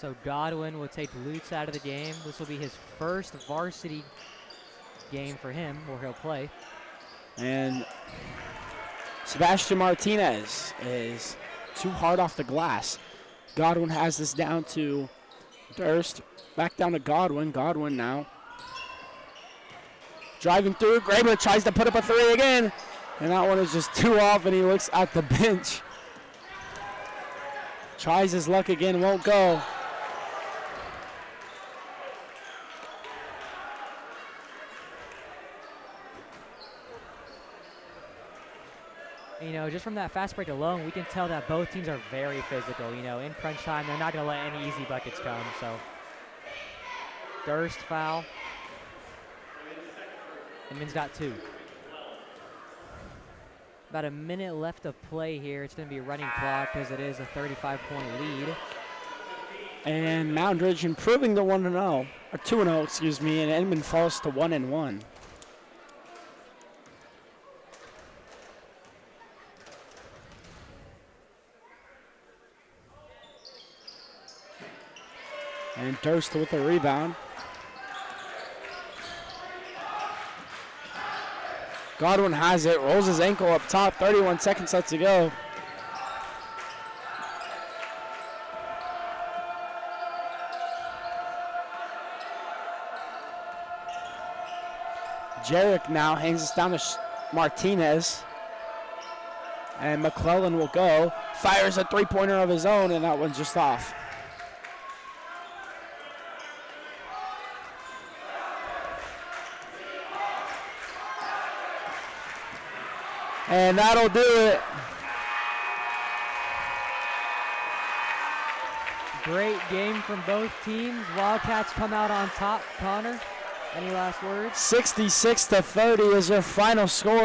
So Godwin will take Lutz out of the game. This will be his first varsity game for him where he'll play. And Sebastian Martinez is too hard off the glass. Godwin has this down to Durst. Back down to Godwin. Godwin now driving through. Grable tries to put up a three again. And that one is just too off, and he looks at the bench. Tries his luck again, won't go. You know, just from that fast break alone, we can tell that both teams are very physical. You know, in crunch time, they're not going to let any easy buckets come. So, Durst foul. Inman's got 2. About a minute left of play here. It's going to be a running clock because it is a 35-point lead. And Moundridge improving to 1-0, or 2-0, excuse me, and Inman falls to 1-1. And Durst with a rebound. Godwin has it, rolls his ankle up top, 31 seconds left to go. Jarek now hangs us down to Martinez. And McClellan will go. Fires a three-pointer of his own, and that one's just off. And that'll do it. Great game from both teams. Wildcats come out on top. Connor, any last words? 66-30 is their final score.